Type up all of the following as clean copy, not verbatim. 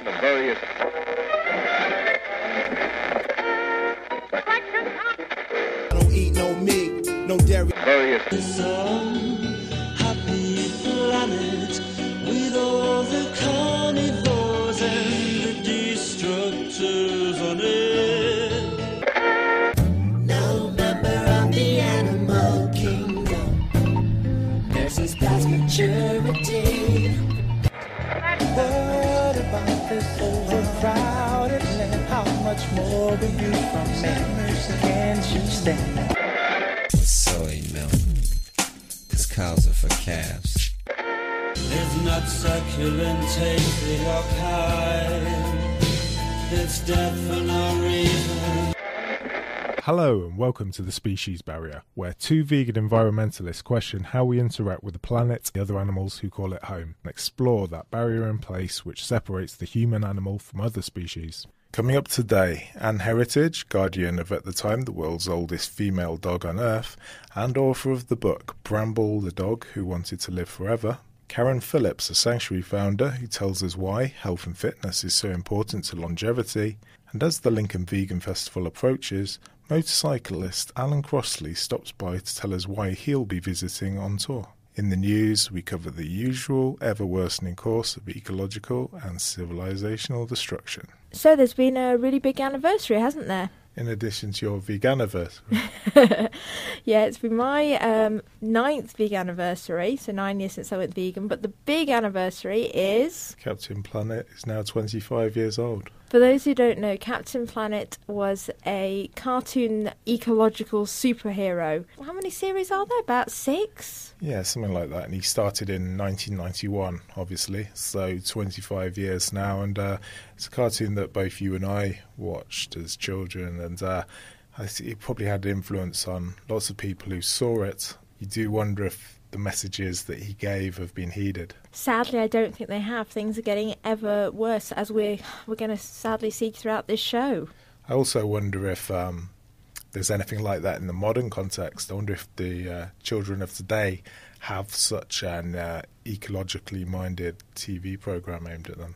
various I don't eat no meat, no dairy. various Happy planet with all the carnivores and the destructors on it. No member of the animal kingdom nurses past maturity. What about this overcrowded land? How much more will you from me? Can't you stand? Soy milk, 'cause cows are for calves. It's not succulent, tasty or kind. It's death for no reason. Hello and welcome to The Species Barrier, where two vegan environmentalists question how we interact with the planet, the other animals who call it home, and explore that barrier in place which separates the human animal from other species. Coming up today, Anne Heritage, guardian of at the time the world's oldest female dog on Earth, and author of the book Bramble, the dog who wanted to live forever. Karen Phillips, a sanctuary founder who tells us why health and fitness is so important to longevity. And as the Lincoln Vegan Festival approaches, motorcyclist Allan Crossley stops by to tell us why he'll be visiting on tour. In the news, we cover the usual, ever-worsening course of ecological and civilisational destruction. So there's been a really big anniversary, hasn't there? In addition to your veganiversary. Yeah, it's been my 9th vegan anniversary, so 9 years since I went vegan, but the big anniversary is... Captain Planet is now 25 years old. For those who don't know, Captain Planet was a cartoon ecological superhero. How many series are there? About 6? Yeah, something like that. And he started in 1991, obviously, so 25 years now. And it's a cartoon that both you and I watched as children, and I think it probably had influence on lots of people who saw it. You do wonder if the messages that he gave have been heeded. Sadly, I don't think they have. Things are getting ever worse, as we're going to sadly see throughout this show. I also wonder if there's anything like that in the modern context. I wonder if the children of today have such an ecologically minded TV programme aimed at them.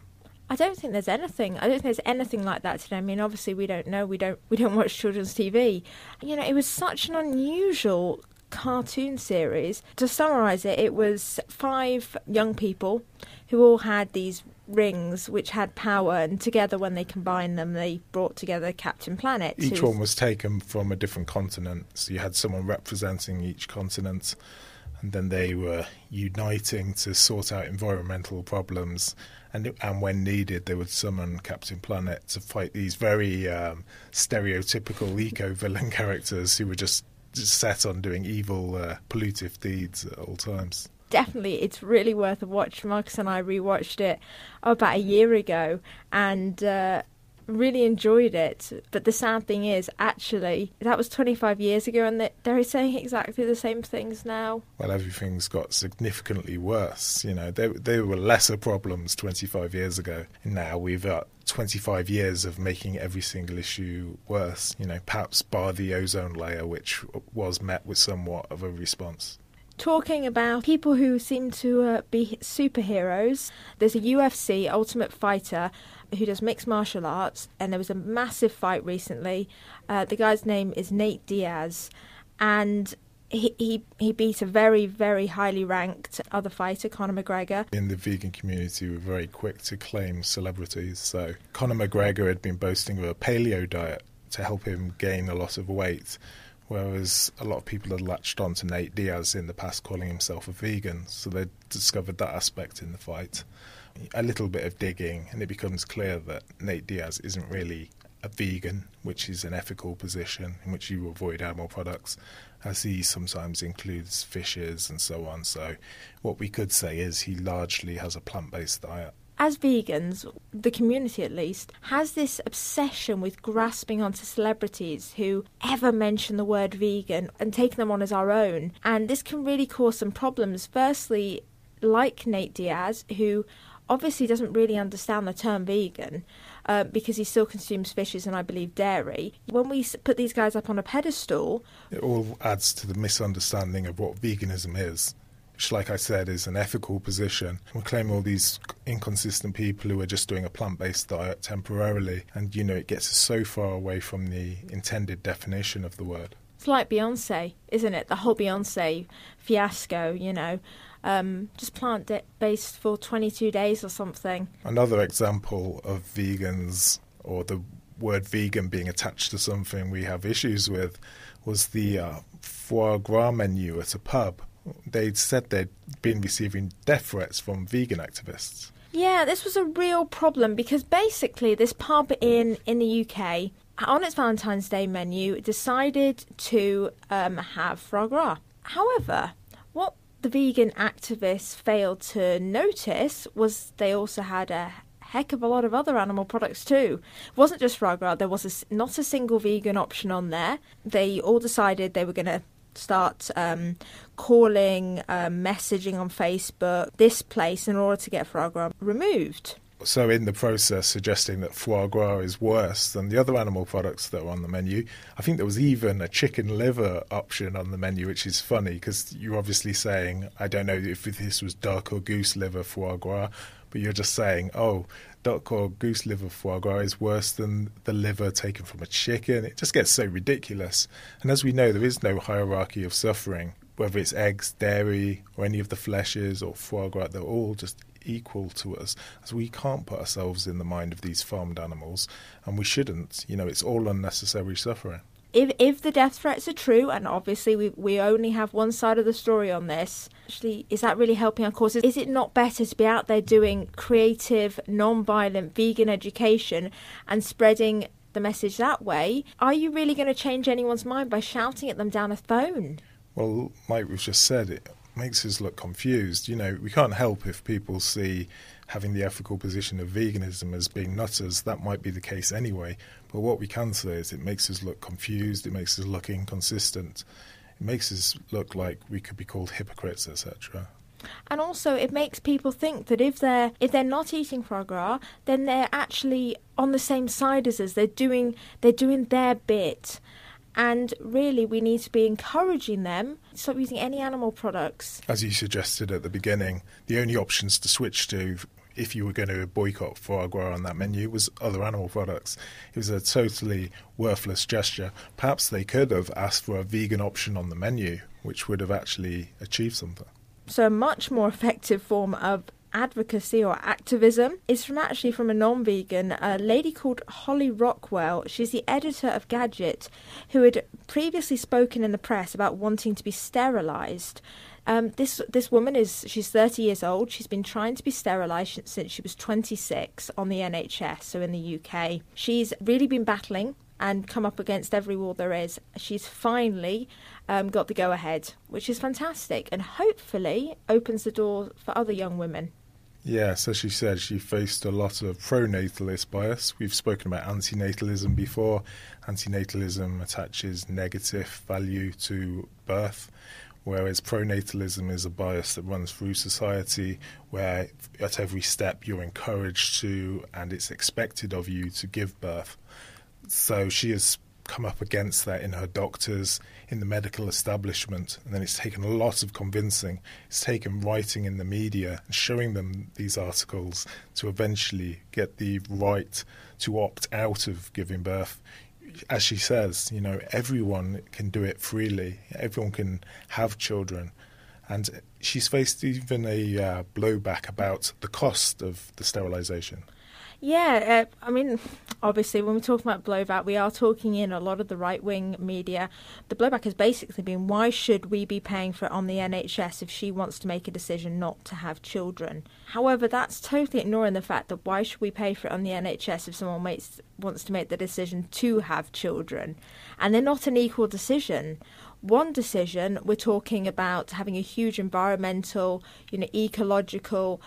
I don't think there's anything. I don't think there's anything like that today. I mean, obviously, we don't know. We don't watch children's TV. You know, it was such an unusual cartoon series. To summarise it, it was 5 young people who all had these rings which had power, and together when they combined them they brought together Captain Planet. Each one was taken from a different continent, so you had someone representing each continent, and then they were uniting to sort out environmental problems, and when needed they would summon Captain Planet to fight these very stereotypical eco-villain characters who were just set on doing evil, pollutive deeds at all times. Definitely, it's really worth a watch. Marcus and I rewatched it about a year ago and really enjoyed it. But the sad thing is, actually, that was 25 years ago and they're saying exactly the same things now. Well, everything's got significantly worse. You know, there were lesser problems 25 years ago. Now we've got 25 years of making every single issue worse, you know, perhaps bar the ozone layer, which was met with somewhat of a response. Talking about people who seem to be superheroes, there's a UFC Ultimate Fighter who does mixed martial arts, and there was a massive fight recently. The guy's name is Nate Diaz, and he beat a very, very highly ranked other fighter, Conor McGregor. In the vegan community, we're very quick to claim celebrities. So Conor McGregor had been boasting of a paleo diet to help him gain a lot of weight, whereas a lot of people had latched on to Nate Diaz in the past calling himself a vegan. So they discovered that aspect in the fight. A little bit of digging and it becomes clear that Nate Diaz isn't really a vegan, which is an ethical position in which you avoid animal products, as he sometimes includes fishes and so on. So what we could say is he largely has a plant-based diet. As vegans, the community at least, has this obsession with grasping onto celebrities who ever mention the word vegan and taking them on as our own. And this can really cause some problems. Firstly, like Nate Diaz, who obviously doesn't really understand the term vegan because he still consumes fishes and I believe dairy. When we put these guys up on a pedestal, it all adds to the misunderstanding of what veganism is. which, like I said, is an ethical position. We claim all these inconsistent people who are just doing a plant-based diet temporarily, and, it gets us so far away from the intended definition of the word. It's like Beyonce, isn't it? The whole Beyonce fiasco, just plant-based for 22 days or something. Another example of vegans, or the word vegan being attached to something we have issues with, was the foie gras menu at a pub. They'd said they'd been receiving death threats from vegan activists. Yeah, this was a real problem because basically this pub in the UK, on its Valentine's Day menu, decided to have foie gras. However, what the vegan activists failed to notice was they also had a heck of a lot of other animal products too. It wasn't just foie gras, there was not a single vegan option on there. They all decided they were going to start calling, messaging on Facebook, this place, in order to get foie gras removed. So in the process, suggesting that foie gras is worse than the other animal products that are on the menu. I think there was even a chicken liver option on the menu, which is funny because you're obviously saying, I don't know if this was duck or goose liver foie gras, but you're just saying, duck or goose liver foie gras is worse than the liver taken from a chicken. It just gets so ridiculous. And as we know, there is no hierarchy of suffering, whether it's eggs, dairy, or any of the fleshes or foie gras. They're all just equal to us, as we can't put ourselves in the mind of these farmed animals, and we shouldn't. It's all unnecessary suffering. If the death threats are true, and obviously we only have one side of the story on this, actually, is that really helping our cause? Is it not better to be out there doing creative, non-violent vegan education and spreading the message that way? Are you really going to change anyone's mind by shouting at them down a phone? Well, like we've just said, it makes us look confused. We can't help if people see having the ethical position of veganism as being nutters. That might be the case anyway. But what we can say is it makes us look confused, it makes us look inconsistent, it makes us look like we could be called hypocrites, etc. And also it makes people think that if they're not eating foie gras, then they're actually on the same side as us. They're doing their bit. And really, we need to be encouraging them to stop using any animal products. As you suggested at the beginning, the only options to switch to, if you were going to boycott foie gras on that menu, was other animal products. It was a totally worthless gesture. Perhaps they could have asked for a vegan option on the menu, which would have actually achieved something. So a much more effective form of advocacy or activism is from a non-vegan, a lady called Holly Rockwell. She's the editor of Gadget, who had previously spoken in the press about wanting to be sterilised. This woman she's 30 years old. She's been trying to be sterilised since she was 26 on the NHS, so in the UK. She's really been battling and come up against every wall there is. She's finally got the go-ahead, which is fantastic, and hopefully opens the door for other young women. Yes, as she said, she faced a lot of pro-natalist bias. We've spoken about antinatalism before. Antinatalism attaches negative value to birth, whereas pronatalism is a bias that runs through society, where at every step you're encouraged to, and it's expected of you, to give birth. So she has come up against that in her doctors, in the medical establishment, and then it's taken a lot of convincing. It's taken writing in the media and showing them these articles to eventually get the right to opt out of giving birth. As she says, everyone can do it freely. Everyone can have children. And she's faced even a blowback about the cost of the sterilisation. Yeah, obviously when we're talking about blowback, we are talking in a lot of the right-wing media. The blowback has basically been, why should we be paying for it on the NHS if she wants to make a decision not to have children? However, that's totally ignoring the fact that why should we pay for it on the NHS if someone wants to make the decision to have children? And they're not an equal decision. One decision, we're talking about having a huge environmental, ecological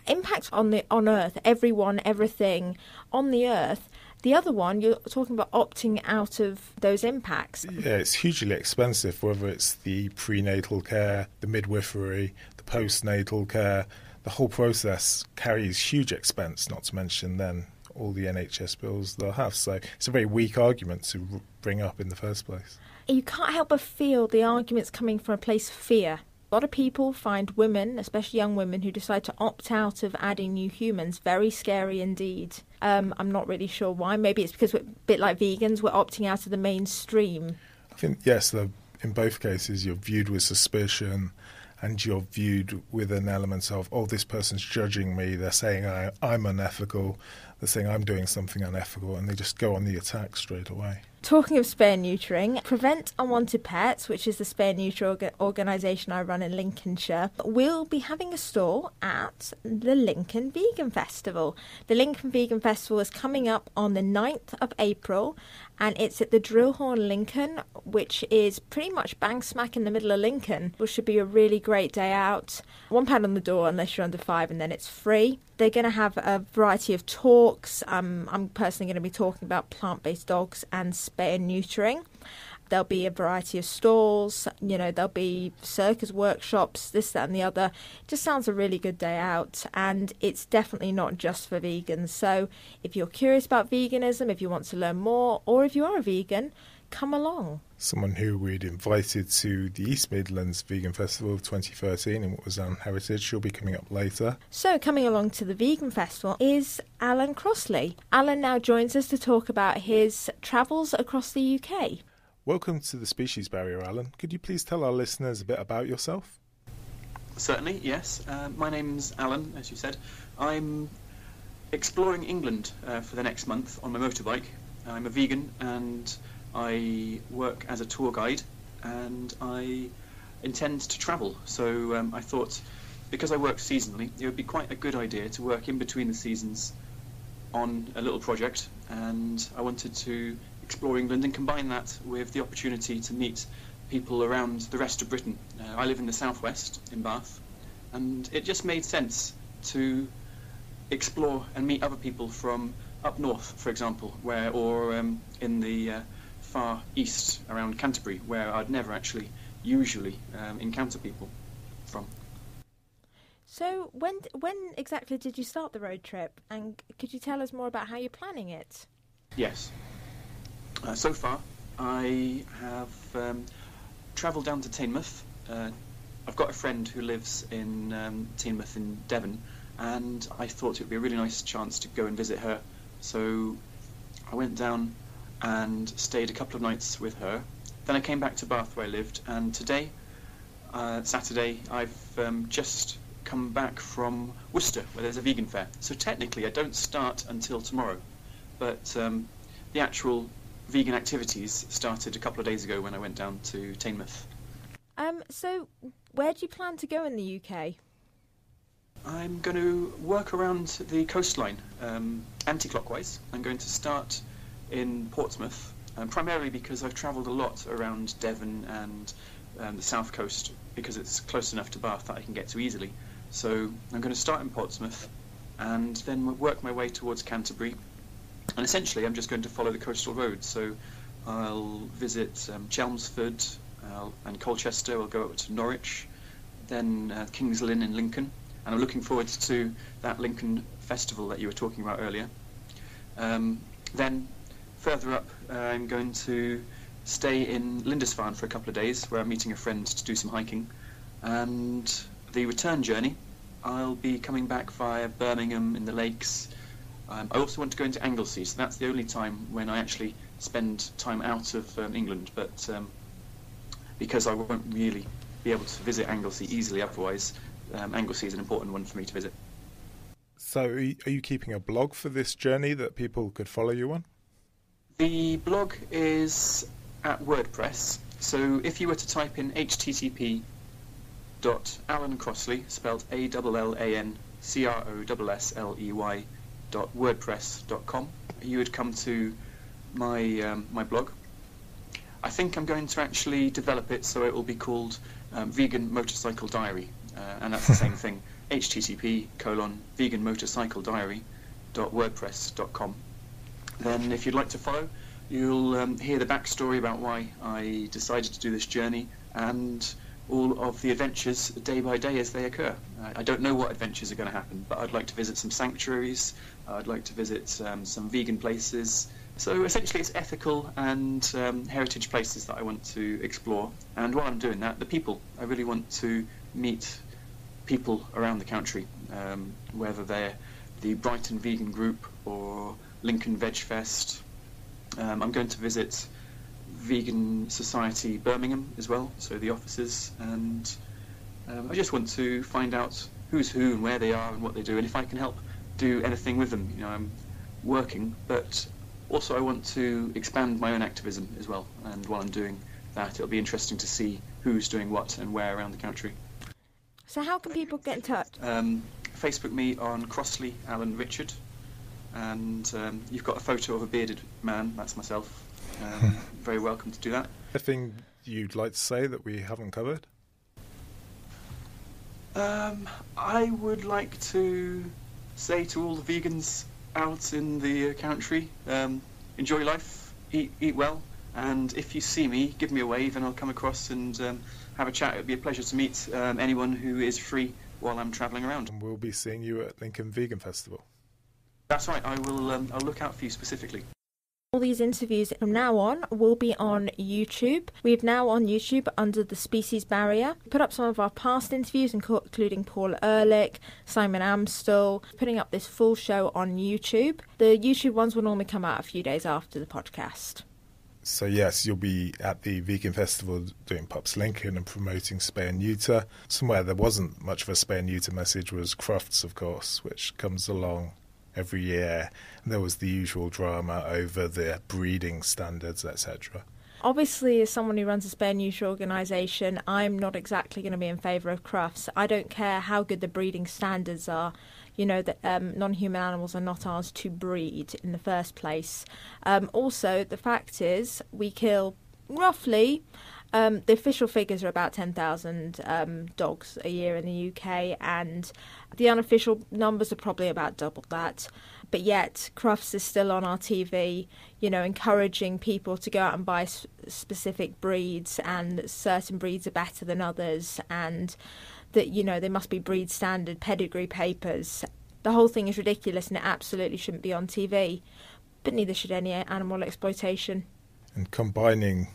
impact on Earth, everyone, everything on the Earth. The other one, you're talking about opting out of those impacts. Yeah, it's hugely expensive, whether it's the prenatal care, the midwifery, the postnatal care. The whole process carries huge expense, not to mention then all the NHS bills they'll have. So it's a very weak argument to bring up in the first place. You can't help but feel the arguments coming from a place of fear A lot of people find women, especially young women, who decide to opt out of adding new humans very scary indeed. I'm not really sure why. Maybe it's because we're a bit like vegans, we're opting out of the mainstream. I think, yes, in both cases you're viewed with suspicion and you're viewed with an element of, oh, this person's judging me, they're saying I'm unethical, they're saying I'm doing something unethical, and they just go on the attack straight away. Talking of spare neutering, Prevent Unwanted Pets, which is the spare neuter organisation I run in Lincolnshire, will be having a stall at the Lincoln Vegan Festival. The Lincoln Vegan Festival is coming up on the 9th of April, and it's at the Drillhorn Lincoln, which is pretty much bang smack in the middle of Lincoln, which should be a really great day out. £1 on the door unless you're under 5, and then it's free. They're going to have a variety of talks. I'm personally going to be talking about plant-based dogs and spay and neutering. There'll be a variety of stalls, there'll be circus workshops, this, that and the other. It just sounds a really good day out, and it's definitely not just for vegans. So if you're curious about veganism, if you want to learn more, or if you are a vegan, come along. Someone who we'd invited to the East Midlands Vegan Festival of 2013 in what was Anne Heritage, she'll be coming up later. So coming along to the Vegan Festival is Allan Crossley. Allan now joins us to talk about his travels across the UK. Welcome to the Species Barrier, Allan. Could you please tell our listeners a bit about yourself? Certainly, yes. My name's Allan, as you said. I'm exploring England for the next month on my motorbike. I'm a vegan and I work as a tour guide, and I intend to travel. So I thought, because I work seasonally, it would be quite a good idea to work in between the seasons on a little project, and I wanted to explore England and combine that with the opportunity to meet people around the rest of Britain. I live in the southwest, in Bath, and it just made sense to explore and meet other people from up north, for example, or in the far east around Canterbury, where I'd never actually usually encounter people from. So when exactly did you start the road trip, and could you tell us more about how you're planning it? Yes. So far I have travelled down to Teignmouth. I've got a friend who lives in Teignmouth in Devon, and I thought it would be a really nice chance to go and visit her. So I went down and stayed a couple of nights with her. Then I came back to Bath where I lived, and today, Saturday, I've just come back from Worcester where there's a vegan fair. So technically I don't start until tomorrow, but the actual vegan activities started a couple of days ago when I went down to Teignmouth. So where do you plan to go in the UK? I'm going to work around the coastline anti-clockwise. I'm going to start in Portsmouth, primarily because I've travelled a lot around Devon and the south coast, because it's close enough to Bath that I can get to easily. So I'm going to start in Portsmouth and then work my way towards Canterbury, and essentially I'm just going to follow the coastal roads. So I'll visit Chelmsford and Colchester. I'll go up to Norwich, then King's Lynn in Lincoln, and I'm looking forward to that Lincoln festival that you were talking about earlier. Then further up, I'm going to stay in Lindisfarne for a couple of days, where I'm meeting a friend to do some hiking. And the return journey, I'll be coming back via Birmingham in the lakes. I also want to go into Anglesey, so that's the only time when I actually spend time out of England, but because I won't really be able to visit Anglesey easily otherwise, Anglesey is an important one for me to visit. So are you keeping a blog for this journey that people could follow you on? The blog is at WordPress, so if you were to type in http://AllanCrossley, spelled ALLANCROSSLEY.wordpress.com, you would come to my blog. I think I'm going to actually develop it so it will be called Vegan Motorcycle Diary, and that's the same thing, http://veganmotorcyclediary.wordpress.com. Then if you'd like to follow, you'll hear the backstory about why I decided to do this journey and all of the adventures day by day as they occur. I don't know what adventures are going to happen, but I'd like to visit some sanctuaries, I'd like to visit some vegan places. So essentially it's ethical and heritage places that I want to explore, and while I'm doing that, the people. I really want to meet people around the country, whether they're the Brighton Vegan Group or Lincoln Veg Fest. I'm going to visit Vegan Society Birmingham as well, so the offices, and I just want to find out who's who and where they are and what they do, and if I can help do anything with them. I'm working, but also I want to expand my own activism as well, and while I'm doing that, it'll be interesting to see who's doing what and where around the country. So how can people get in touch? Facebook me on Crossley Allan Richard, and you've got a photo of a bearded man, that's myself. Very welcome to do that. Anything you'd like to say that we haven't covered? I would like to say to all the vegans out in the country, enjoy life, eat well, and if you see me, give me a wave and I'll come across and have a chat. It would be a pleasure to meet anyone who is free while I'm travelling around. And we'll be seeing you at Lincoln Vegan Festival. That's right, I will. I'll look out for you specifically. All these interviews from now on will be on YouTube. We're now on YouTube under the Species Barrier. We put up some of our past interviews, including Paul Ehrlich, Simon Amstell, putting up this full show on YouTube. The YouTube ones will normally come out a few days after the podcast. So yes, you'll be at the Vegan Festival doing Pups Lincoln and promoting spay and neuter. Somewhere there wasn't much of a spay and neuter message was Crufts, of course, which comes along every year. And there was the usual drama over the breeding standards, etc. Obviously, as someone who runs a spay and neuter organisation, I'm not exactly going to be in favour of Crufts. I don't care how good the breeding standards are. That non-human animals are not ours to breed in the first place. Also, the fact is, we kill roughly, the official figures are about 10,000 dogs a year in the UK, and the unofficial numbers are probably about double that. But yet, Crufts is still on our TV, encouraging people to go out and buy specific breeds, and certain breeds are better than others, and that, there must be breed standard pedigree papers. The whole thing is ridiculous and it absolutely shouldn't be on TV. But neither should any animal exploitation. And combining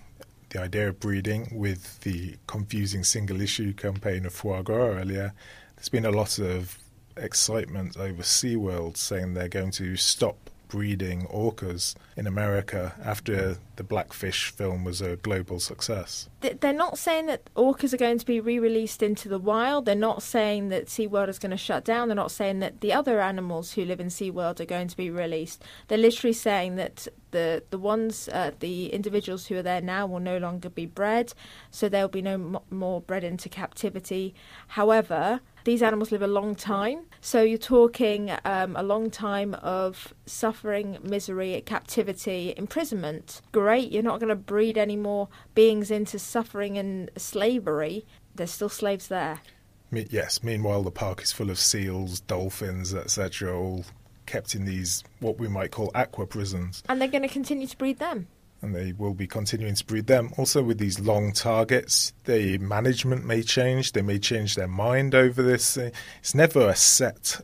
the idea of breeding with the confusing single-issue campaign of foie gras earlier, there's been a lot of excitement over SeaWorld saying they're going to stop breeding orcas in America after the Blackfish film was a global success. They're not saying that orcas are going to be re-released into the wild. They're not saying that SeaWorld is going to shut down. They're not saying that the other animals who live in SeaWorld are going to be released. They're literally saying that the individuals who are there now will no longer be bred, so there will be no more bred into captivity. However, these animals live a long time, so you're talking a long time of suffering, misery, captivity, imprisonment. Great, you're not going to breed any more beings into suffering and slavery. There's still slaves there. Yes, meanwhile the park is full of seals, dolphins, etc., all kept in these, what we might call aqua prisons. And they're going to continue to breed them. And they will be continuing to breed them. Also with these long targets, the management may change. They may change their mind over this. It's never a set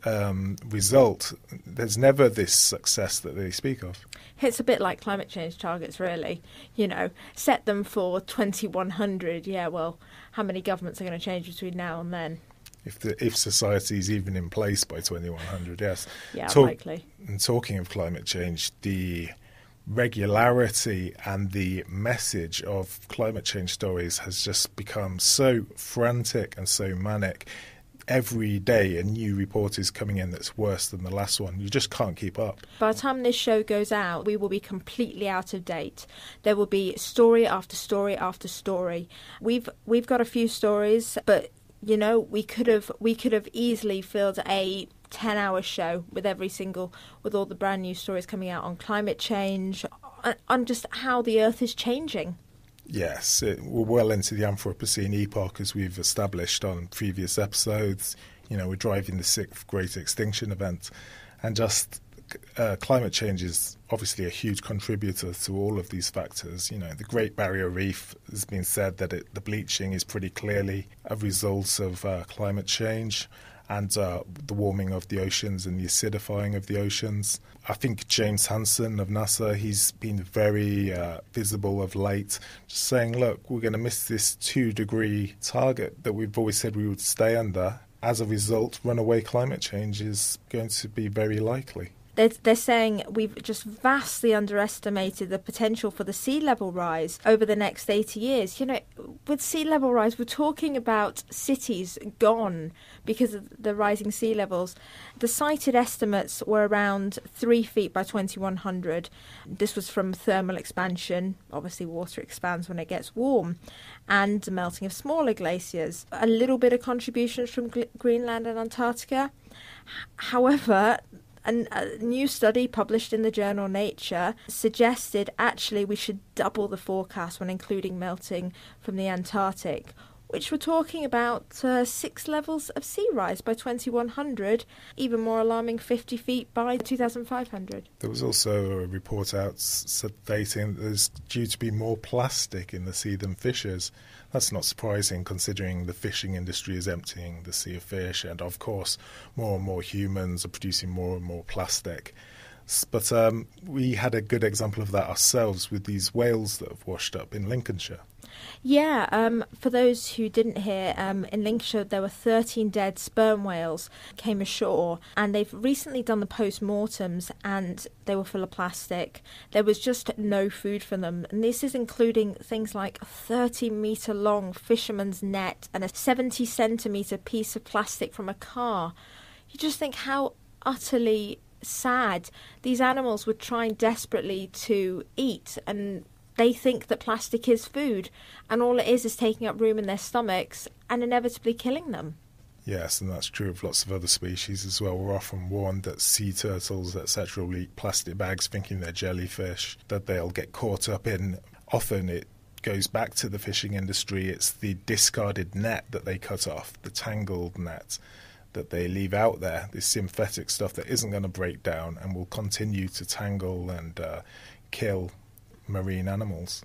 result. There's never this success that they speak of. It's a bit like climate change targets, really. Set them for 2100. Yeah, well, how many governments are going to change between now and then? If society is even in place by 2100, yes. Yeah, likely. And talking of climate change, the regularity and the message of climate change stories has just become so frantic and so manic. Every day a new report is coming in that's worse than the last one. You just can't keep up. By the time this show goes out, we will be completely out of date. There will be story after story after story. We've got a few stories, but we could have easily filled a 10-hour show with all the brand new stories coming out on climate change, on just how the Earth is changing. Yes, we're well into the Anthropocene epoch, as we've established on previous episodes. We're driving the 6th Great Extinction Event, and just climate change is obviously a huge contributor to all of these factors. The Great Barrier Reef has been said that the bleaching is pretty clearly a result of climate change. and the warming of the oceans and the acidifying of the oceans. I think James Hansen of NASA, he's been very visible of late, just saying, look, we're going to miss this 2-degree target that we've always said we would stay under. As a result, runaway climate change is going to be very likely. They're saying we've just vastly underestimated the potential for the sea level rise over the next 80 years. You know, with sea level rise, we're talking about cities gone because of the rising sea levels. The cited estimates were around 3 feet by 2100. This was from thermal expansion. Obviously, water expands when it gets warm, and the melting of smaller glaciers. A little bit of contributions from Greenland and Antarctica. However, a new study published in the journal Nature suggested actually we should double the forecast when including melting from the Antarctic, which we're talking about 6 levels of sea rise by 2100, even more alarming 50 feet by 2500. There was also a report out stating that there's due to be more plastic in the sea than fishes. That's not surprising considering the fishing industry is emptying the sea of fish, and of course more and more humans are producing more and more plastic. But we had a good example of that ourselves with these whales that have washed up in Lincolnshire. Yeah, for those who didn't hear, in Lincolnshire there were 13 dead sperm whales came ashore, and they've recently done the post-mortems and they were full of plastic. There was just no food for them, and this is including things like a 30-metre long fisherman's net and a 70-centimetre piece of plastic from a car. You just think how utterly sad. These animals were trying desperately to eat, and they think that plastic is food, and all it is taking up room in their stomachs and inevitably killing them. Yes, and that's true of lots of other species as well. We're often warned that sea turtles, etc., will eat plastic bags thinking they're jellyfish, that they'll get caught up in. Often it goes back to the fishing industry. It's the discarded net that they cut off, the tangled net that they leave out there, this synthetic stuff that isn't going to break down and will continue to tangle and kill marine animals.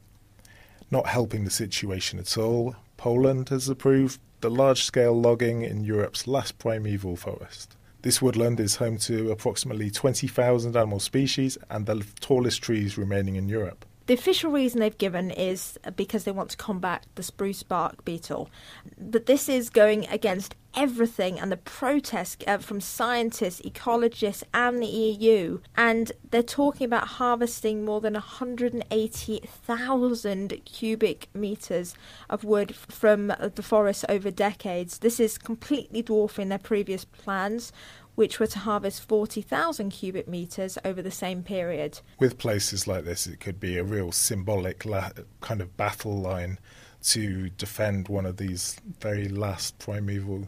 Not helping the situation at all, Poland has approved the large-scale logging in Europe's last primeval forest. This woodland is home to approximately 20,000 animal species and the tallest trees remaining in Europe. The official reason they've given is because they want to combat the spruce bark beetle. But this is going against everything, and the protests from scientists, ecologists and the EU. And they're talking about harvesting more than 180,000 cubic metres of wood from the forest over decades. This is completely dwarfing their previous plans, which were to harvest 40,000 cubic metres over the same period. With places like this, it could be a real symbolic kind of battle line to defend one of these very the last primeval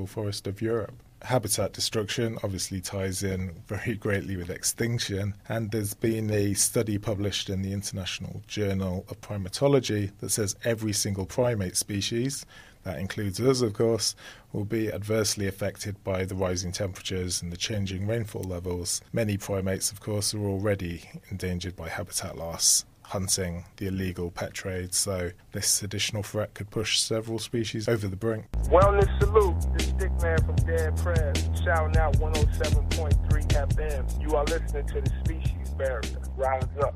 forest of Europe. Habitat destruction obviously ties in very greatly with extinction, and there's been a study published in the International Journal of Primatology that says every single primate species, that includes us of course, will be adversely affected by the rising temperatures and the changing rainfall levels. Many primates of course are already endangered by habitat loss, hunting, the illegal pet trade, so this additional threat could push several species over the brink. Wellness salute, this Dick Man from Dead Prez, shouting out 107.3 FM. You are listening to the Species Barrier. Rise up.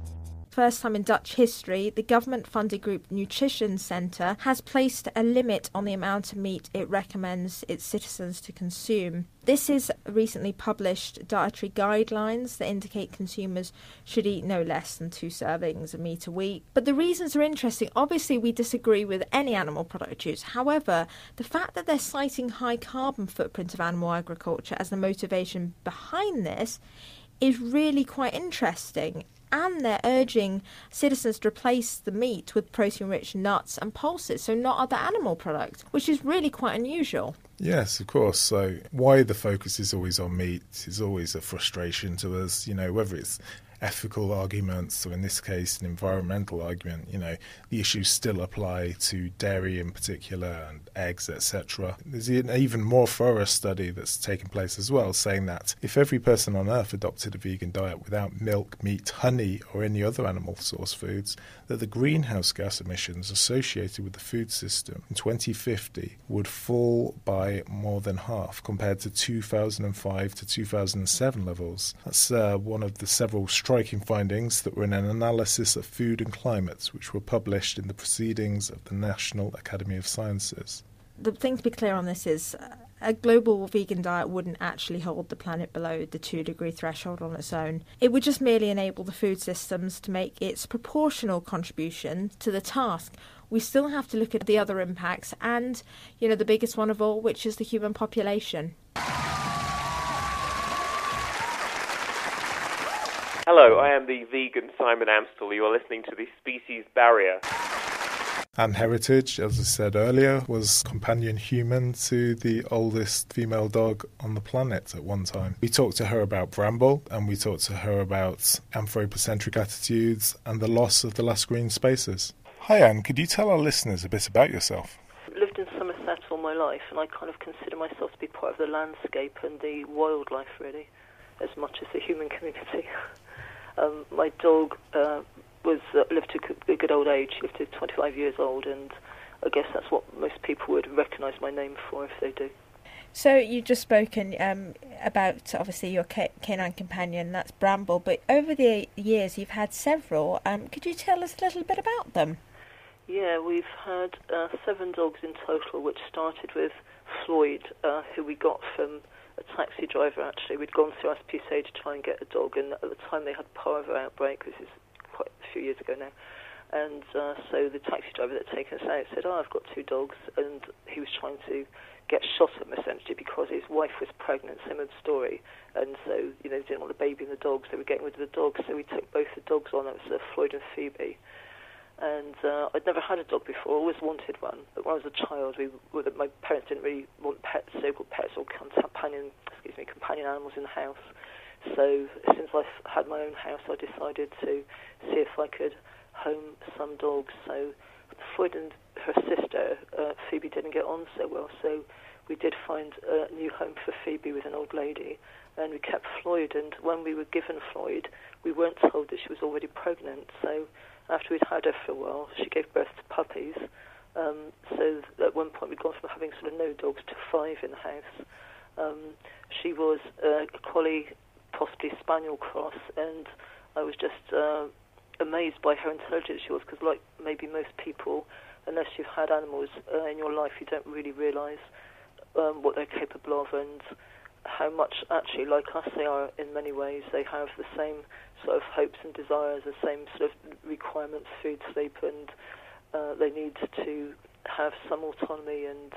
First time in Dutch history, the government-funded group Nutrition Centre has placed a limit on the amount of meat it recommends its citizens to consume. This is recently published dietary guidelines that indicate consumers should eat no less than 2 servings of meat a week. But the reasons are interesting. Obviously, we disagree with any animal product use. However, the fact that they're citing high carbon footprint of animal agriculture as the motivation behind this is really quite interesting. And they're urging citizens to replace the meat with protein-rich nuts and pulses, so not other animal products, which is really quite unusual. Yes, of course. So why the focus is always on meat is always a frustration to us, whether it's ethical arguments, or in this case, an environmental argument, the issues still apply to dairy in particular and eggs, etc. There's an even more thorough study that's taken place as well, saying that if every person on Earth adopted a vegan diet without milk, meat, honey, or any other animal source foods, that the greenhouse gas emissions associated with the food system in 2050 would fall by more than half compared to 2005 to 2007 levels. That's one of the several striking findings that were in an analysis of food and climate, which were published in the Proceedings of the National Academy of Sciences. The thing to be clear on this is a global vegan diet wouldn't actually hold the planet below the 2-degree threshold on its own. It would just merely enable the food systems to make its proportional contribution to the task. We still have to look at the other impacts and, the biggest one of all, which is the human population. Hello, I am the vegan Simon Amstel. You are listening to The Species Barrier. Anne Heritage, as I said earlier, was companion human to the oldest female dog on the planet at one time. We talked to her about Bramble, and we talked to her about anthropocentric attitudes and the loss of the last green spaces. Hi Anne, could you tell our listeners a bit about yourself? I've lived in Somerset all my life, and I kind of consider myself to be part of the landscape and the wildlife, really, as much as the human community. My dog lived to a good old age. He lived to 25 years old, and I guess that's what most people would recognise my name for if they do. So you've just spoken about, obviously, your canine companion, that's Bramble, but over the years you've had several. Could you tell us a little bit about them? Yeah, we've had 7 dogs in total, which started with Floyd, who we got from a taxi driver, actually. We'd gone through SPCA to try and get a dog, and at the time they had parvo outbreak, this is quite a few years ago now. And so the taxi driver that had taken us out said, I've got 2 dogs, and he was trying to get shot at them, essentially, because his wife was pregnant, same old story, and so, they didn't want the baby and the dogs, they were getting rid of the dogs, so we took both the dogs on. It was Floyd and Phoebe. And I'd never had a dog before, always wanted one, but when I was a child, my parents didn't really want pets, so-called pets, or companion animals in the house. So since I've had my own house, I decided to see if I could home some dogs. So Floyd and her sister, Phoebe, didn't get on so well, so we did find a new home for Phoebe with an old lady, and we kept Floyd. And when we were given Floyd, we weren't told that she was already pregnant, so after we'd had her for a while, she gave birth to puppies. So at one point we'd gone from having sort of no dogs to 5 in the house. She was a collie, possibly spaniel cross, and I was just amazed by how intelligent she was, because like maybe most people, unless you've had animals in your life, you don't really realise what they're capable of, and how much actually like us they are in many ways. They have the same sort of hopes and desires, the same sort of requirements, food, sleep, and they need to have some autonomy and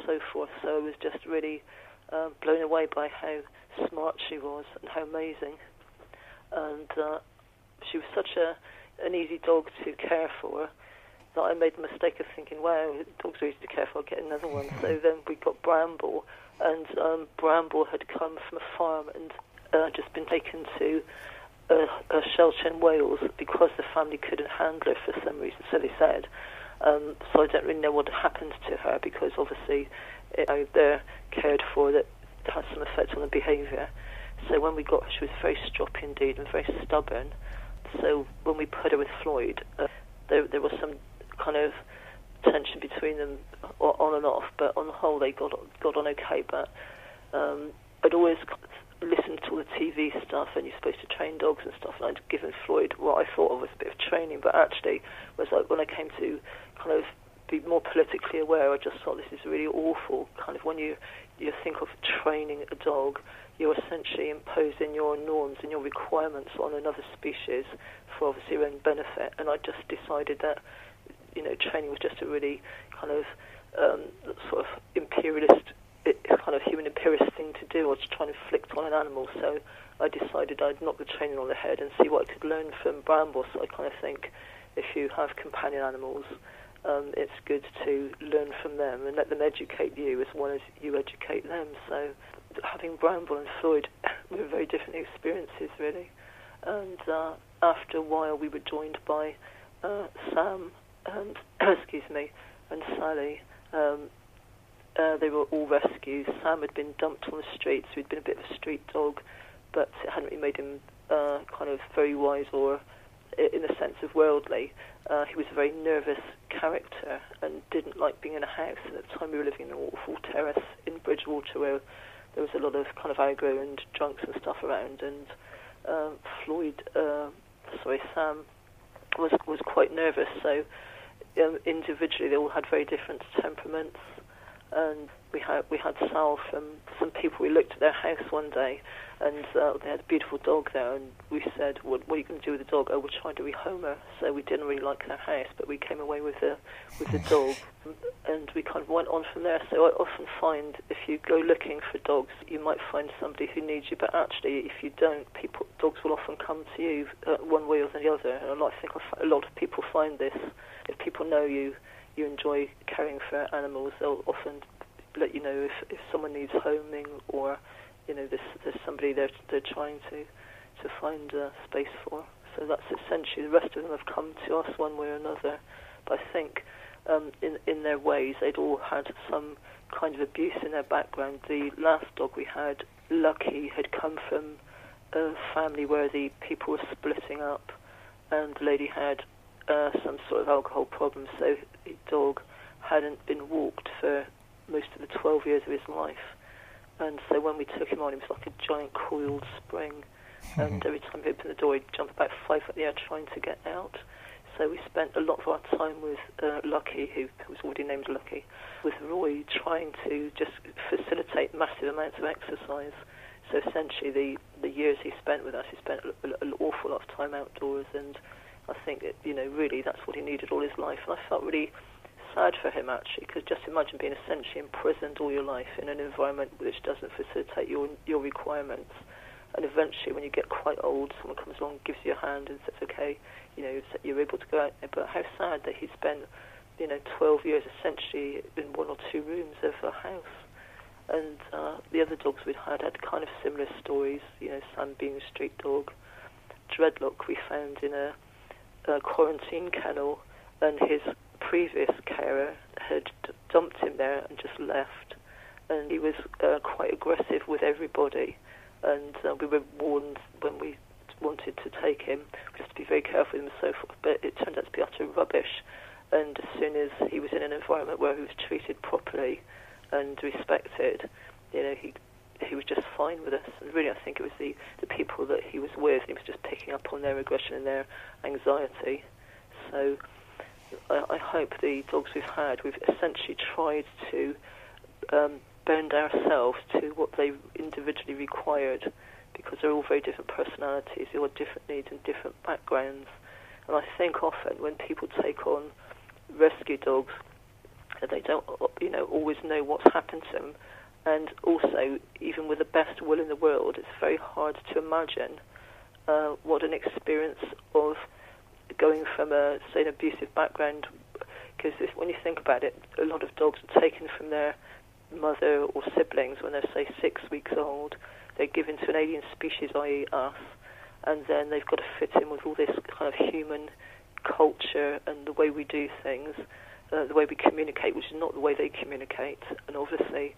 so forth. So I was just really blown away by how smart she was and how amazing. And she was such an easy dog to care for that I made the mistake of thinking, wow, dogs are easy to care for, I'll get another one. So then we got Bramble, and Bramble had come from a farm and just been taken to a shelter in Wales because the family couldn't handle her for some reason, so they said. So I don't really know what happened to her, because obviously they're cared for, that has some effect on the behaviour. So when we got her, she was very stroppy indeed and very stubborn. So when we put her with Floyd, there was some kind of tension between them on and off, but on the whole they got on okay. But I'd always listened to all the TV stuff, and you're supposed to train dogs and stuff, and I'd given Floyd what I thought of as a bit of training, but actually was like when I came to kind of be more politically aware, I just thought this is really awful. Kind of when you think of training a dog, you're essentially imposing your norms and your requirements on another species for obviously your own benefit. And I just decided that training was just a really kind of sort of imperialist, kind of human imperialist thing to do, or to try and inflict on an animal. So I decided I'd knock the training on the head and see what I could learn from Bramble. So I kind of think if you have companion animals, it's good to learn from them and let them educate you as well as you educate them. So having Bramble and Floyd were very different experiences, really. And after a while, we were joined by Sam and and Sally. They were all rescues. Sam had been dumped on the street, so he'd been a bit of a street dog, but it hadn't really made him kind of very wise or, in a sense, of worldly. He was a very nervous character and didn't like being in a house. And at the time, we were living in an awful terrace in Bridgewater where there was a lot of kind of aggro and drunks and stuff around. And Sam was quite nervous. So individually, they all had very different temperaments. And we had Sal from some people. We looked at their house one day, and they had a beautiful dog there. And we said, "What are you going to do with the dog?" "Oh, we're trying to rehome her." So we didn't really like their house, but we came away with the dog, and we kind of went on from there. So I often find if you go looking for dogs, you might find somebody who needs you, but actually, if you don't, dogs will often come to you one way or the other. And I think a lot of people find this. If people know you enjoy caring for animals, they'll often let you know if someone needs homing, or there's somebody they're trying to find space for. So that's essentially, the rest of them have come to us one way or another. But I think in their ways, they'd all had some kind of abuse in their background. The last dog we had, Lucky, had come from a family where the people were splitting up, and the lady had some sort of alcohol problem, so the dog hadn't been walked for most of the 12 years of his life. And so when we took him on, he was like a giant coiled spring, and every time he opened the door, he'd jump about 5 foot in the air trying to get out. So we spent a lot of our time with Lucky, who was already named Lucky, with Roy, trying to just facilitate massive amounts of exercise. So essentially, the years he spent with us, he spent an awful lot of time outdoors, and I think that, really that's what he needed all his life. And I felt really sad for him, actually, because just imagine being essentially imprisoned all your life in an environment which doesn't facilitate your requirements. And eventually, when you get quite old, someone comes along, gives you a hand and says, okay, you're able to go out there. But how sad that he spent, 12 years essentially in 1 or 2 rooms of a house. And the other dogs we'd had kind of similar stories, Sam being a street dog. Dreadlock we found in a quarantine kennel, and his previous carer had dumped him there and just left. And he was quite aggressive with everybody. And we were warned when we wanted to take him, just to be very careful with him and so forth. But it turned out to be utter rubbish. And as soon as he was in an environment where he was treated properly and respected, he was just fine with us. And really, I think it was the people that he was with. He was just picking up on their aggression and their anxiety. So I hope the dogs we've had, we've essentially tried to bend ourselves to what they individually required, because they're all very different personalities, they all have different needs and different backgrounds. And I think often when people take on rescue dogs, they don't, always know what's happened to them. And also, even with the best will in the world, it's very hard to imagine what an experience of going from an abusive background, because when you think about it, a lot of dogs are taken from their mother or siblings when they're, say, 6 weeks old. They're given to an alien species, i.e. us, and then they've got to fit in with all this kind of human culture and the way we do things, the way we communicate, which is not the way they communicate. And obviously,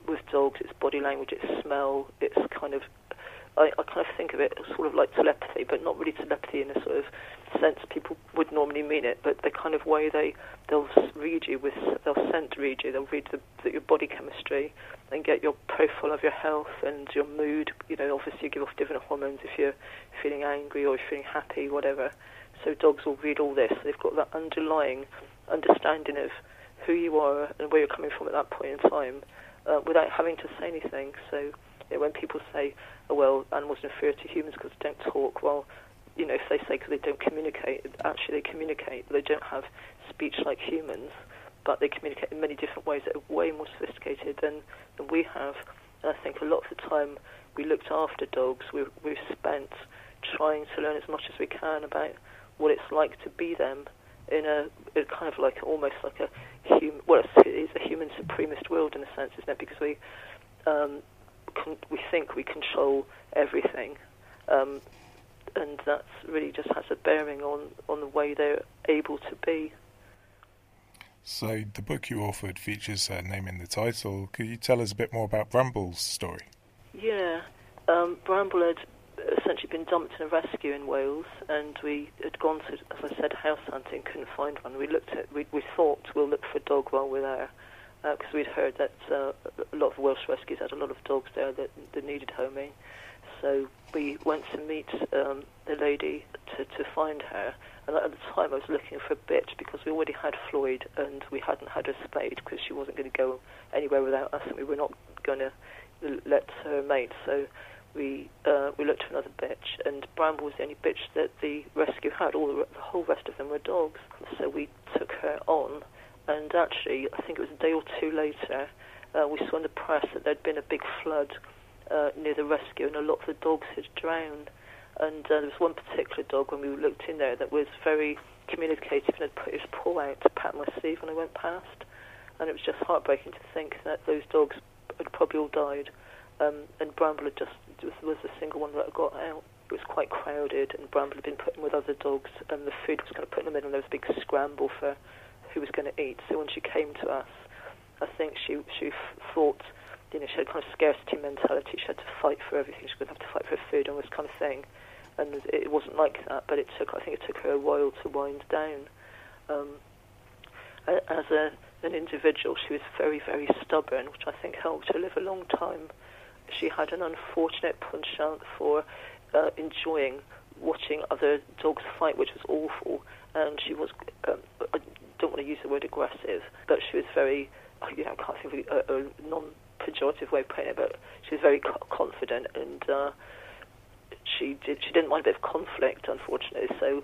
with dogs, it's body language, it's smell, it's kind of, I kind of think of it sort of like telepathy, but not really telepathy in a sort of sense people would normally mean it, but the kind of way they'll read you, they'll read your body chemistry and get your profile of your health and your mood. Obviously you give off different hormones if you're feeling angry or you're feeling happy, whatever. So dogs will read all this. They've got that underlying understanding of who you are and where you're coming from at that point in time, without having to say anything. So when people say, oh, well, animals are inferior to humans because they don't talk, well, if they say because they don't communicate, actually they communicate. They don't have speech like humans, but they communicate in many different ways that are way more sophisticated than we have. And I think a lot of the time we looked after dogs, we've spent trying to learn as much as we can about what it's like to be them in a kind of like almost like a human, well, it's a human supremacist world in a sense, isn't it? Because we think we control everything. and that's really just has a bearing on the way they're able to be. So the book you authored features her name in the title. Could you tell us a bit more about Bramble's story? Yeah, Bramble had essentially been dumped in a rescue in Wales, and we had gone to, as I said, house hunting, couldn't find one. We thought we'll look for a dog while we're there, because we'd heard that a lot of Welsh rescues had a lot of dogs there that needed homing. So we went to meet the lady to find her, and at the time I was looking for a bitch because we already had Floyd and we hadn't had her spayed because she wasn't going to go anywhere without us, and we were not going to let her mate. So we looked for another bitch, and Bramble was the only bitch that the rescue had. The whole rest of them were dogs. So we took her on, and actually I think it was a day or two later we saw in the press that there'd been a big flood near the rescue, and a lot of the dogs had drowned. And there was one particular dog when we looked in there that was very communicative and had put his paw out to pat my sleeve when I went past. And it was just heartbreaking to think that those dogs had probably all died. And Bramble was the single one that got out. It was quite crowded, and Bramble had been put in with other dogs, and the food was going to put them in, and there was a big scramble for who was going to eat. So when she came to us, I think she thought, she had kind of scarcity mentality. She had to fight for everything. She would have to fight for food and this kind of thing. And it wasn't like that, but I think it took her a while to wind down. As an individual, she was very, very stubborn, which I think helped her live a long time. She had an unfortunate penchant for enjoying watching other dogs fight, which was awful. And she was, I don't want to use the word aggressive, but she was very, I can't think of a non-pejorative way of putting it, but she was very confident, and she didn't mind a bit of conflict, unfortunately. So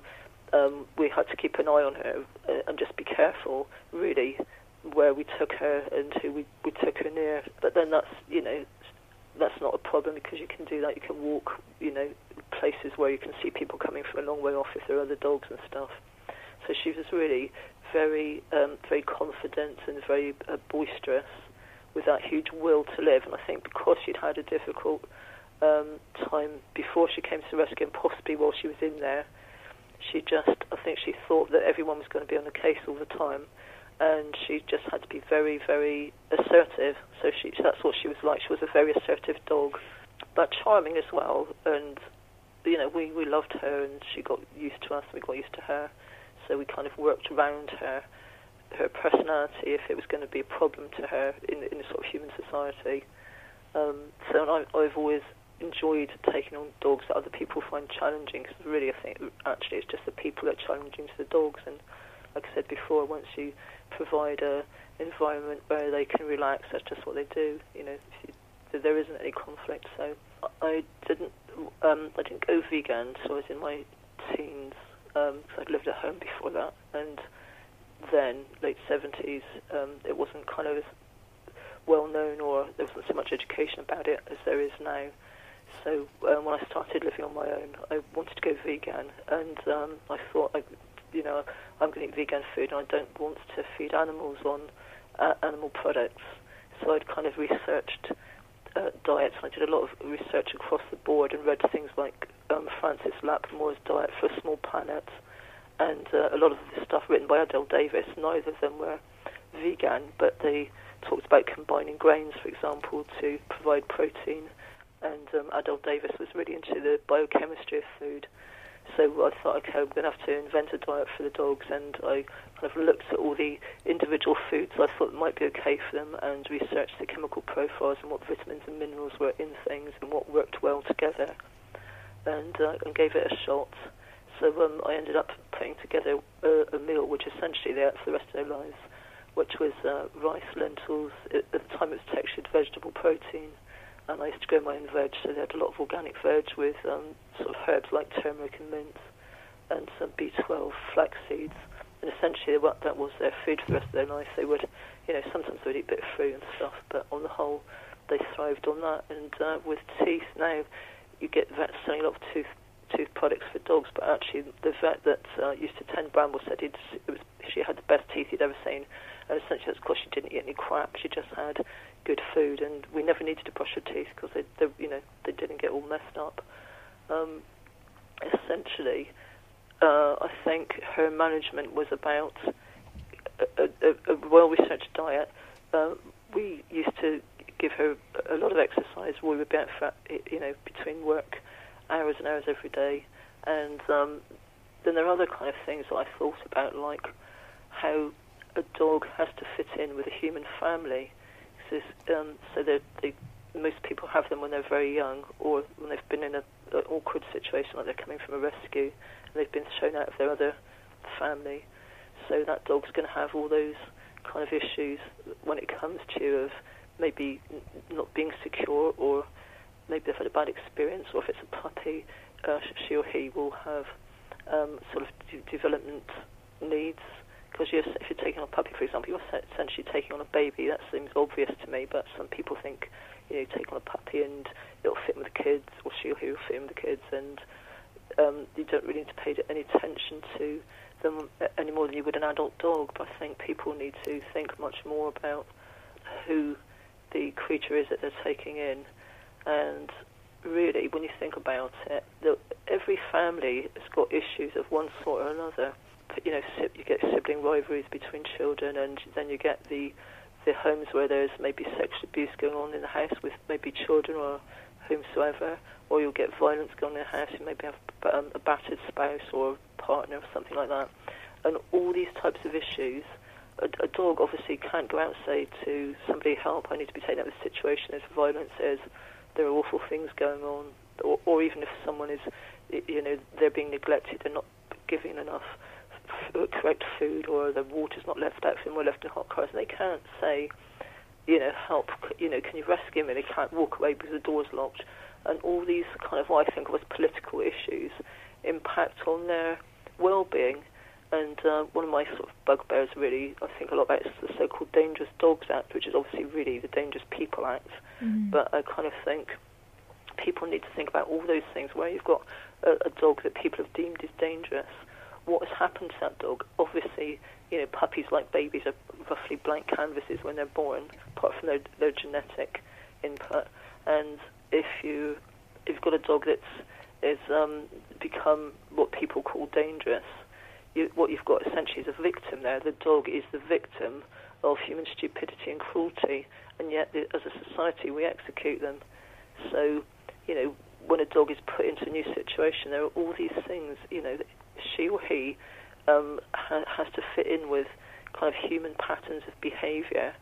we had to keep an eye on her and just be careful, really, where we took her and who we took her near. But then that's not a problem, because you can do that. You can walk, places where you can see people coming from a long way off if there are other dogs and stuff. So she was really very, very confident and very boisterous, with that huge will to live. And I think because she'd had a difficult time before she came to the rescue, and possibly while she was in there, I think she thought that everyone was going to be on the case all the time, and she just had to be very, very assertive. So that's what she was like. She was a very assertive dog, but charming as well. And we loved her, and she got used to us, and we got used to her. So we kind of worked around her personality if it was going to be a problem to her in a sort of human society. So I've always enjoyed taking on dogs that other people find challenging, because really I think actually it's just the people that are challenging to the dogs. And like I said before, once you provide an environment where they can relax, that's just what they do. There isn't any conflict. So I didn't go vegan, so I was in my teens, because I'd lived at home before that, and then late 70s, it wasn't kind of as well known, or there wasn't so much education about it as there is now. So when I started living on my own, I wanted to go vegan, and I thought, I'm going to eat vegan food, and I don't want to feed animals on animal products. So I'd kind of researched diets. I did a lot of research across the board and read things like Francis Lapmore's Diet for a Small Planet, and a lot of the stuff written by Adele Davis. Neither of them were vegan, but they talked about combining grains, for example, to provide protein. And Adele Davis was really into the biochemistry of food. So I thought, okay, I'm going to have to invent a diet for the dogs, and I kind of looked at all the individual foods I thought might be okay for them, and researched the chemical profiles and what vitamins and minerals were in things and what worked well together, and gave it a shot. So I ended up putting together a meal which essentially they ate for the rest of their lives, which was rice, lentils. At the time it was textured vegetable protein, and I used to grow my own veg, so they had a lot of organic veg with sort of herbs like turmeric and mint, and some B12, flax seeds. And essentially that was their food for the rest of their life. They would, sometimes they would eat a bit of fruit and stuff, but on the whole they thrived on that. And with teeth now, you get vets selling a lot of tooth products for dogs, but actually the vet that used to tend Bramble said she had the best teeth he'd ever seen, and essentially that's because she didn't eat any crap. She just had good food, and we never needed to brush her teeth because they didn't get all messed up. essentially, I think her management was about a well-researched diet. We used to give her a lot of exercise. We would be out for, between work hours and hours every day. And then there are other kind of things that I thought about, like how a dog has to fit in with a human family. So that most people have them when they're very young, or when they've been in an awkward situation, like they're coming from a rescue and they've been thrown out of their other family. So that dog's going to have all those kind of issues when it comes to of maybe not being secure, or maybe they've had a bad experience, or if it's a puppy, she or he will have sort of development needs. Because if you're taking on a puppy, for example, you're essentially taking on a baby. That seems obvious to me, but some people think, take on a puppy and it'll fit in with the kids, or she or he will fit in with the kids, and you don't really need to pay any attention to them any more than you would an adult dog. But I think people need to think much more about who the creature is that they're taking in. And really, when you think about it, every family has got issues of one sort or another. You get sibling rivalries between children, and then you get the homes where there's maybe sexual abuse going on in the house with maybe children or whomsoever, or you'll get violence going on in the house. You maybe have a battered spouse or partner or something like that. And all these types of issues, a dog obviously can't go out and say to somebody, help, I need to be taken out of this situation, there's violence, there are awful things going on, or even if someone is, they're being neglected, they're not giving enough correct food, or the water's not left out for them, or left in hot cars, and they can't say, help, can you rescue me? They can't walk away because the door's locked. And all these kind of what I think of as political issues impact on their well-being. And one of my sort of bugbears, really, I think a lot about is the so-called Dangerous Dogs Act, which is obviously really the Dangerous People Act. Mm-hmm. But I kind of think people need to think about all those things where you've got a dog that people have deemed is dangerous. What has happened to that dog? Obviously, puppies, like babies, are roughly blank canvases when they're born, apart from their genetic input. And if you've got a dog that's become what people call dangerous, what you've got essentially is a victim there. The dog is the victim of human stupidity and cruelty, and yet as a society we execute them. So, when a dog is put into a new situation, there are all these things, that she or he has to fit in with kind of human patterns of behaviour,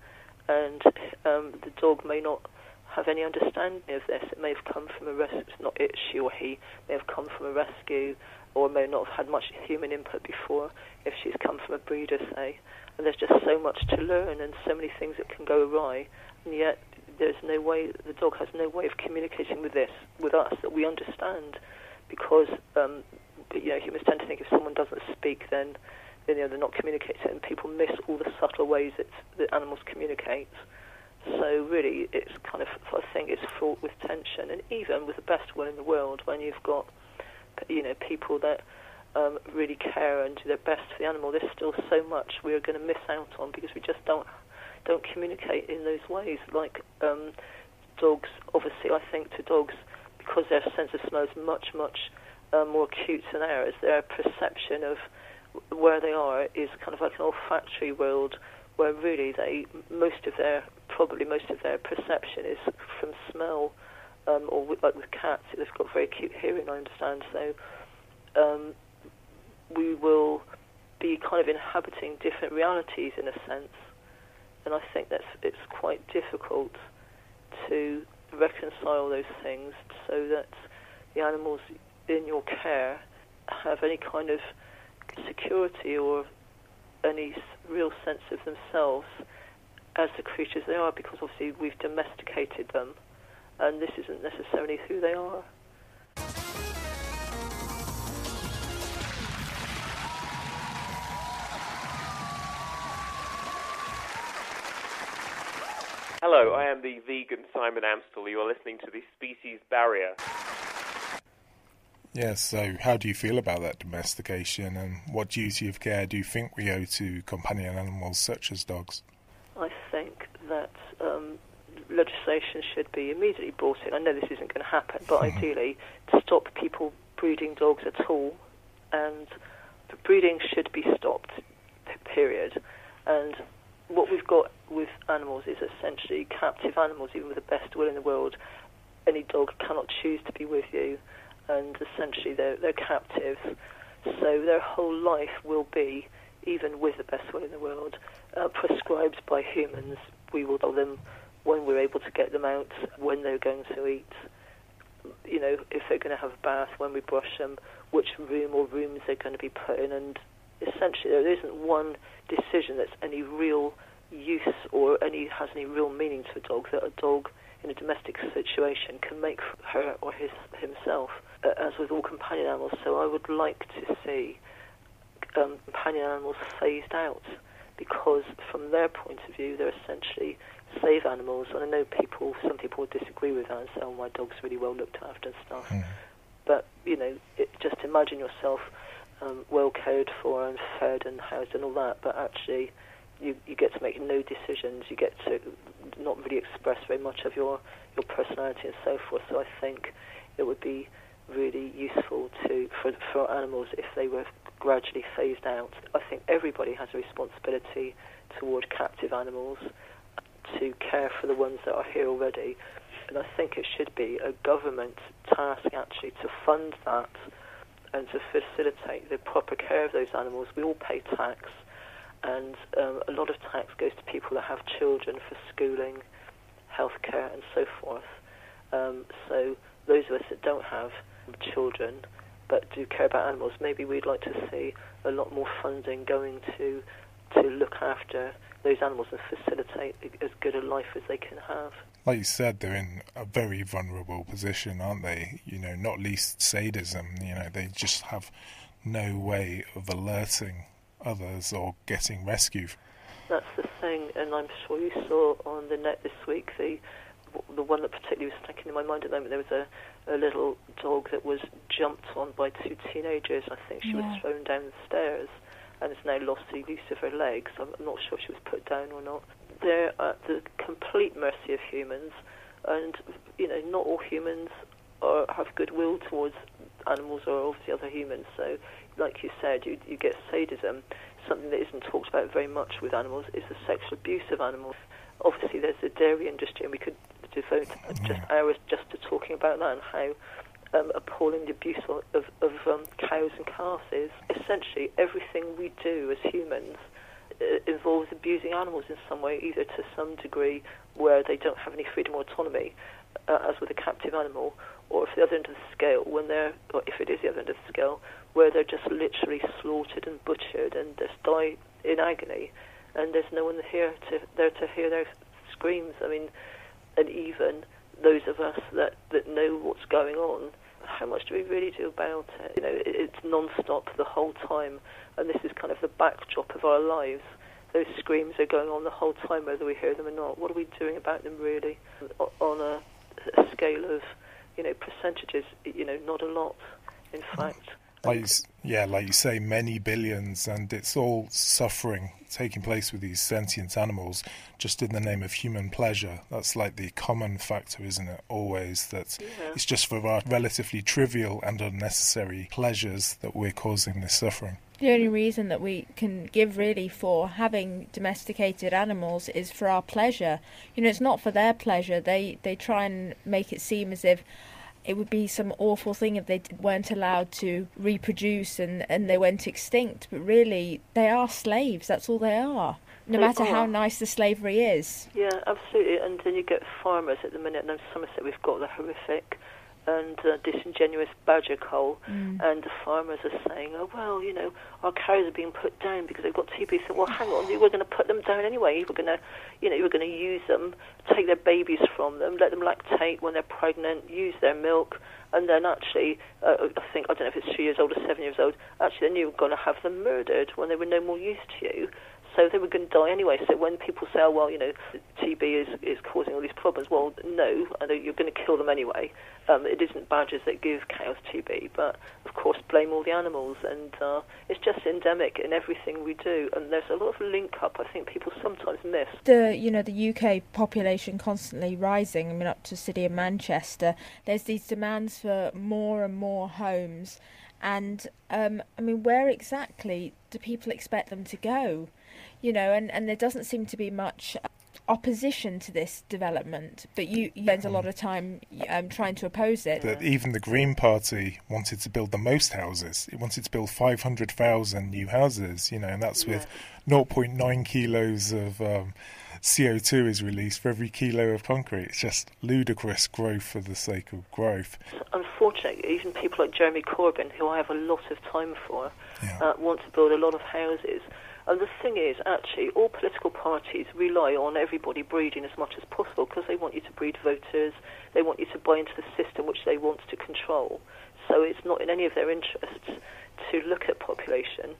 and the dog may not have any understanding of this. It may have come from a rescue, not it, she or he may have come from a rescue, or may not have had much human input before if she's come from a breeder, say. And there's just so much to learn and so many things that can go awry, and yet there's no way, the dog has no way of communicating with us that we understand, because humans tend to think if someone doesn't speak, then they're not communicating, and people miss all the subtle ways that animals communicate. So really, it's kind of, I think it's fraught with tension, and even with the best will in the world, when you've got people that really care and do their best for the animal, there's still so much we're going to miss out on because we just don't communicate in those ways. Like dogs, obviously, I think to dogs, because their sense of smell is much more acute than ours, their perception of where they are is kind of like an olfactory world, where really most of their perception is from smell, or like with cats, they've got very acute hearing, I understand. So we will be kind of inhabiting different realities in a sense, and I think it's quite difficult to reconcile those things so that the animals in your care have any kind of security or any real sense of themselves as the creatures they are, because obviously we've domesticated them and this isn't necessarily who they are. Hello, I am the vegan Simon Amstel. You are listening to The Species Barrier. Yes, so how do you feel about that domestication, and what duty of care do you think we owe to companion animals such as dogs? I think that legislation should be immediately brought in. I know this isn't going to happen, but ideally to stop people breeding dogs at all, and breeding should be stopped, period. And what we've got with animals is essentially captive animals. Even with the best will in the world, any dog cannot choose to be with you, and essentially they're captives. So their whole life will be, even with the best will in the world, prescribed by humans. We will tell them when we're able to get them out, when they're going to eat, you know, if they're going to have a bath, when we brush them, which room or rooms they're going to be put in, and essentially there isn't one decision that's any real use or has any real meaning to a dog that a dog in a domestic situation can make for her or himself, as with all companion animals. So I would like to see companion animals phased out, because from their point of view they're essentially slave animals. And I know some people would disagree with that and say, oh, my dog's really well looked after and stuff. But, you know, just imagine yourself well cared for and fed and housed and all that, but actually you get to make no decisions. You get to not really express very much of your personality and so forth. So I think it would be really useful for animals if they were gradually phased out. I think everybody has a responsibility toward captive animals to care for the ones that are here already. And I think it should be a government task actually to fund that and to facilitate the proper care of those animals. We all pay tax, and a lot of tax goes to people that have children for schooling, healthcare, and so forth. So those of us that don't have children but do care about animals, maybe we'd like to see a lot more funding going to look after those animals and facilitate as good a life as they can have. Like you said, they're in a very vulnerable position, aren't they? You know, not least sadism. You know, they just have no way of alerting others or getting rescue. That's the thing, and I'm sure you saw on the net this week the one that particularly was sticking in my mind at the moment. There was a little dog that was jumped on by two teenagers. I think she was thrown down the stairs and has now lost the use of her legs. I'm not sure if she was put down or not. They're at the complete mercy of humans, and you know, not all humans have goodwill towards animals or obviously other humans. So, like you said, you get sadism. Something that isn't talked about very much with animals is the sexual abuse of animals. Obviously, there's the dairy industry, and we could devote just hours just to talking about that and how appalling the abuse of cows and calves is. Essentially, everything we do as humans involves abusing animals in some way, either to some degree where they don't have any freedom or autonomy, as with a captive animal, or if the other end of the scale, or if it is the other end of the scale, where they're just literally slaughtered and butchered and just die in agony, and there's no one there to hear their screams. I mean, and even those of us that know what's going on, how much do we really do about it? You know, it's non-stop the whole time, and this is kind of the backdrop of our lives. Those screams are going on the whole time, whether we hear them or not. What are we doing about them, really? On a scale of, you know, percentages, you know, not a lot, in fact. Like you say, many billions, and it's all suffering taking place with these sentient animals just in the name of human pleasure. That's like the common factor, isn't it? Always that it's just for our relatively trivial and unnecessary pleasures that we're causing this suffering. The only reason that we can give really for having domesticated animals is for our pleasure. You know, it's not for their pleasure. They try and make it seem as if it would be some awful thing if they weren't allowed to reproduce and they went extinct. But really, they are slaves. That's all they are, no matter how nice the slavery is. Yeah, absolutely. And then you get farmers at the minute. And in Somerset, we've got the horrific and disingenuous badger cull, and the farmers are saying, oh, well, you know, our cows are being put down because they've got TB. So, well, hang on, you were going to put them down anyway. You were going to use them, take their babies from them, let them lactate when they're pregnant, use their milk, and then actually, I don't know if it's 3 years old or 7 years old, actually then you were going to have them murdered when they were no more use to you. So they were going to die anyway. So when people say, oh, well, TB is causing all these problems, well, no, you're going to kill them anyway. It isn't badgers that give cows TB, but of course blame all the animals, and it's just endemic in everything we do. And there's a lot of link up. I think people sometimes miss. The UK population constantly rising. I mean, up to the city of Manchester, there's these demands for more and more homes, and where exactly do people expect them to go? And there doesn't seem to be much opposition to this development, but you spend a lot of time trying to oppose it. But even the Green Party wanted to build the most houses. It wanted to build 500,000 new houses, and that's with 0.9 kilos of CO2 is released for every kilo of concrete. It's just ludicrous growth for the sake of growth. Unfortunately, even people like Jeremy Corbyn, who I have a lot of time for, want to build a lot of houses. And the thing is, actually, all political parties rely on everybody breeding as much as possible because they want you to breed voters, they want you to buy into the system which they want to control. So it's not in any of their interests to look at population.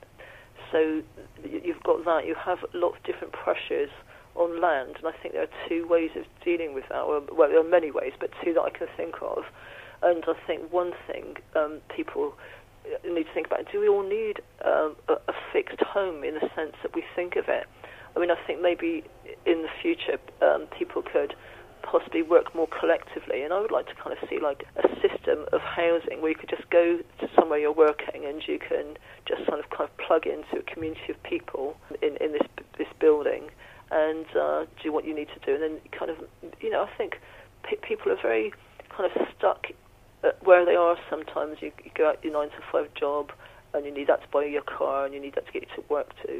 So you've got that. You have a lot of different pressures on land, and I think there are two ways of dealing with that. Well, there are many ways, but two that I can think of. And I think one thing people need to think about, do we all need a fixed home in the sense that we think of it? I mean, I think maybe in the future people could possibly work more collectively, and I would like to kind of see like a system of housing where you could just go to somewhere you're working and you can just kind of plug into a community of people in this building and do what you need to do, and then kind of, I think people are very kind of stuck where they are sometimes. You go out your 9-to-5 job, and you need that to buy your car, and you need that to get you to work so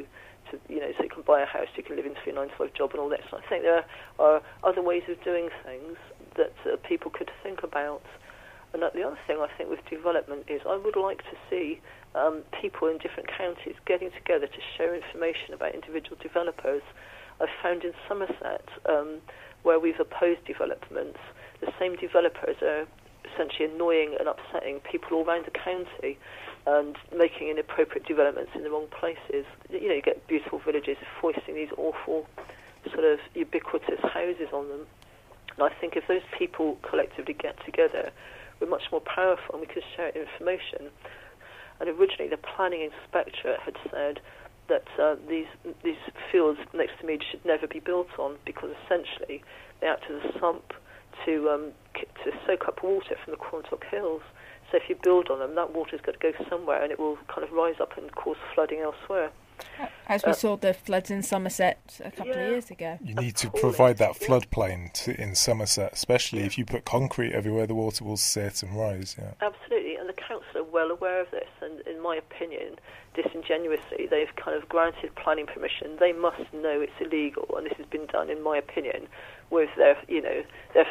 you can buy a house, you can live into your 9-to-5 job and all that. So I think there are other ways of doing things that people could think about. And the other thing I think with development is I would like to see people in different counties getting together to share information about individual developers. I've found in Somerset, where we've opposed developments, the same developers are essentially annoying and upsetting people all around the county and making inappropriate developments in the wrong places. You get beautiful villages foisting these awful sort of ubiquitous houses on them. And I think if those people collectively get together, we're much more powerful and we can share information. And originally the planning inspectorate had said that these fields next to me should never be built on because essentially they act as a sump to soak up water from the Quantock Hills. So if you build on them, that water's got to go somewhere and it will kind of rise up and cause flooding elsewhere. As we saw the floods in Somerset a couple of years ago. You need to provide that floodplain in Somerset, especially if you put concrete everywhere, the water will sit and rise. Yeah. Absolutely, and the council are well aware of this, and in my opinion, disingenuously, they've kind of granted planning permission. They must know it's illegal, and this has been done, in my opinion, with their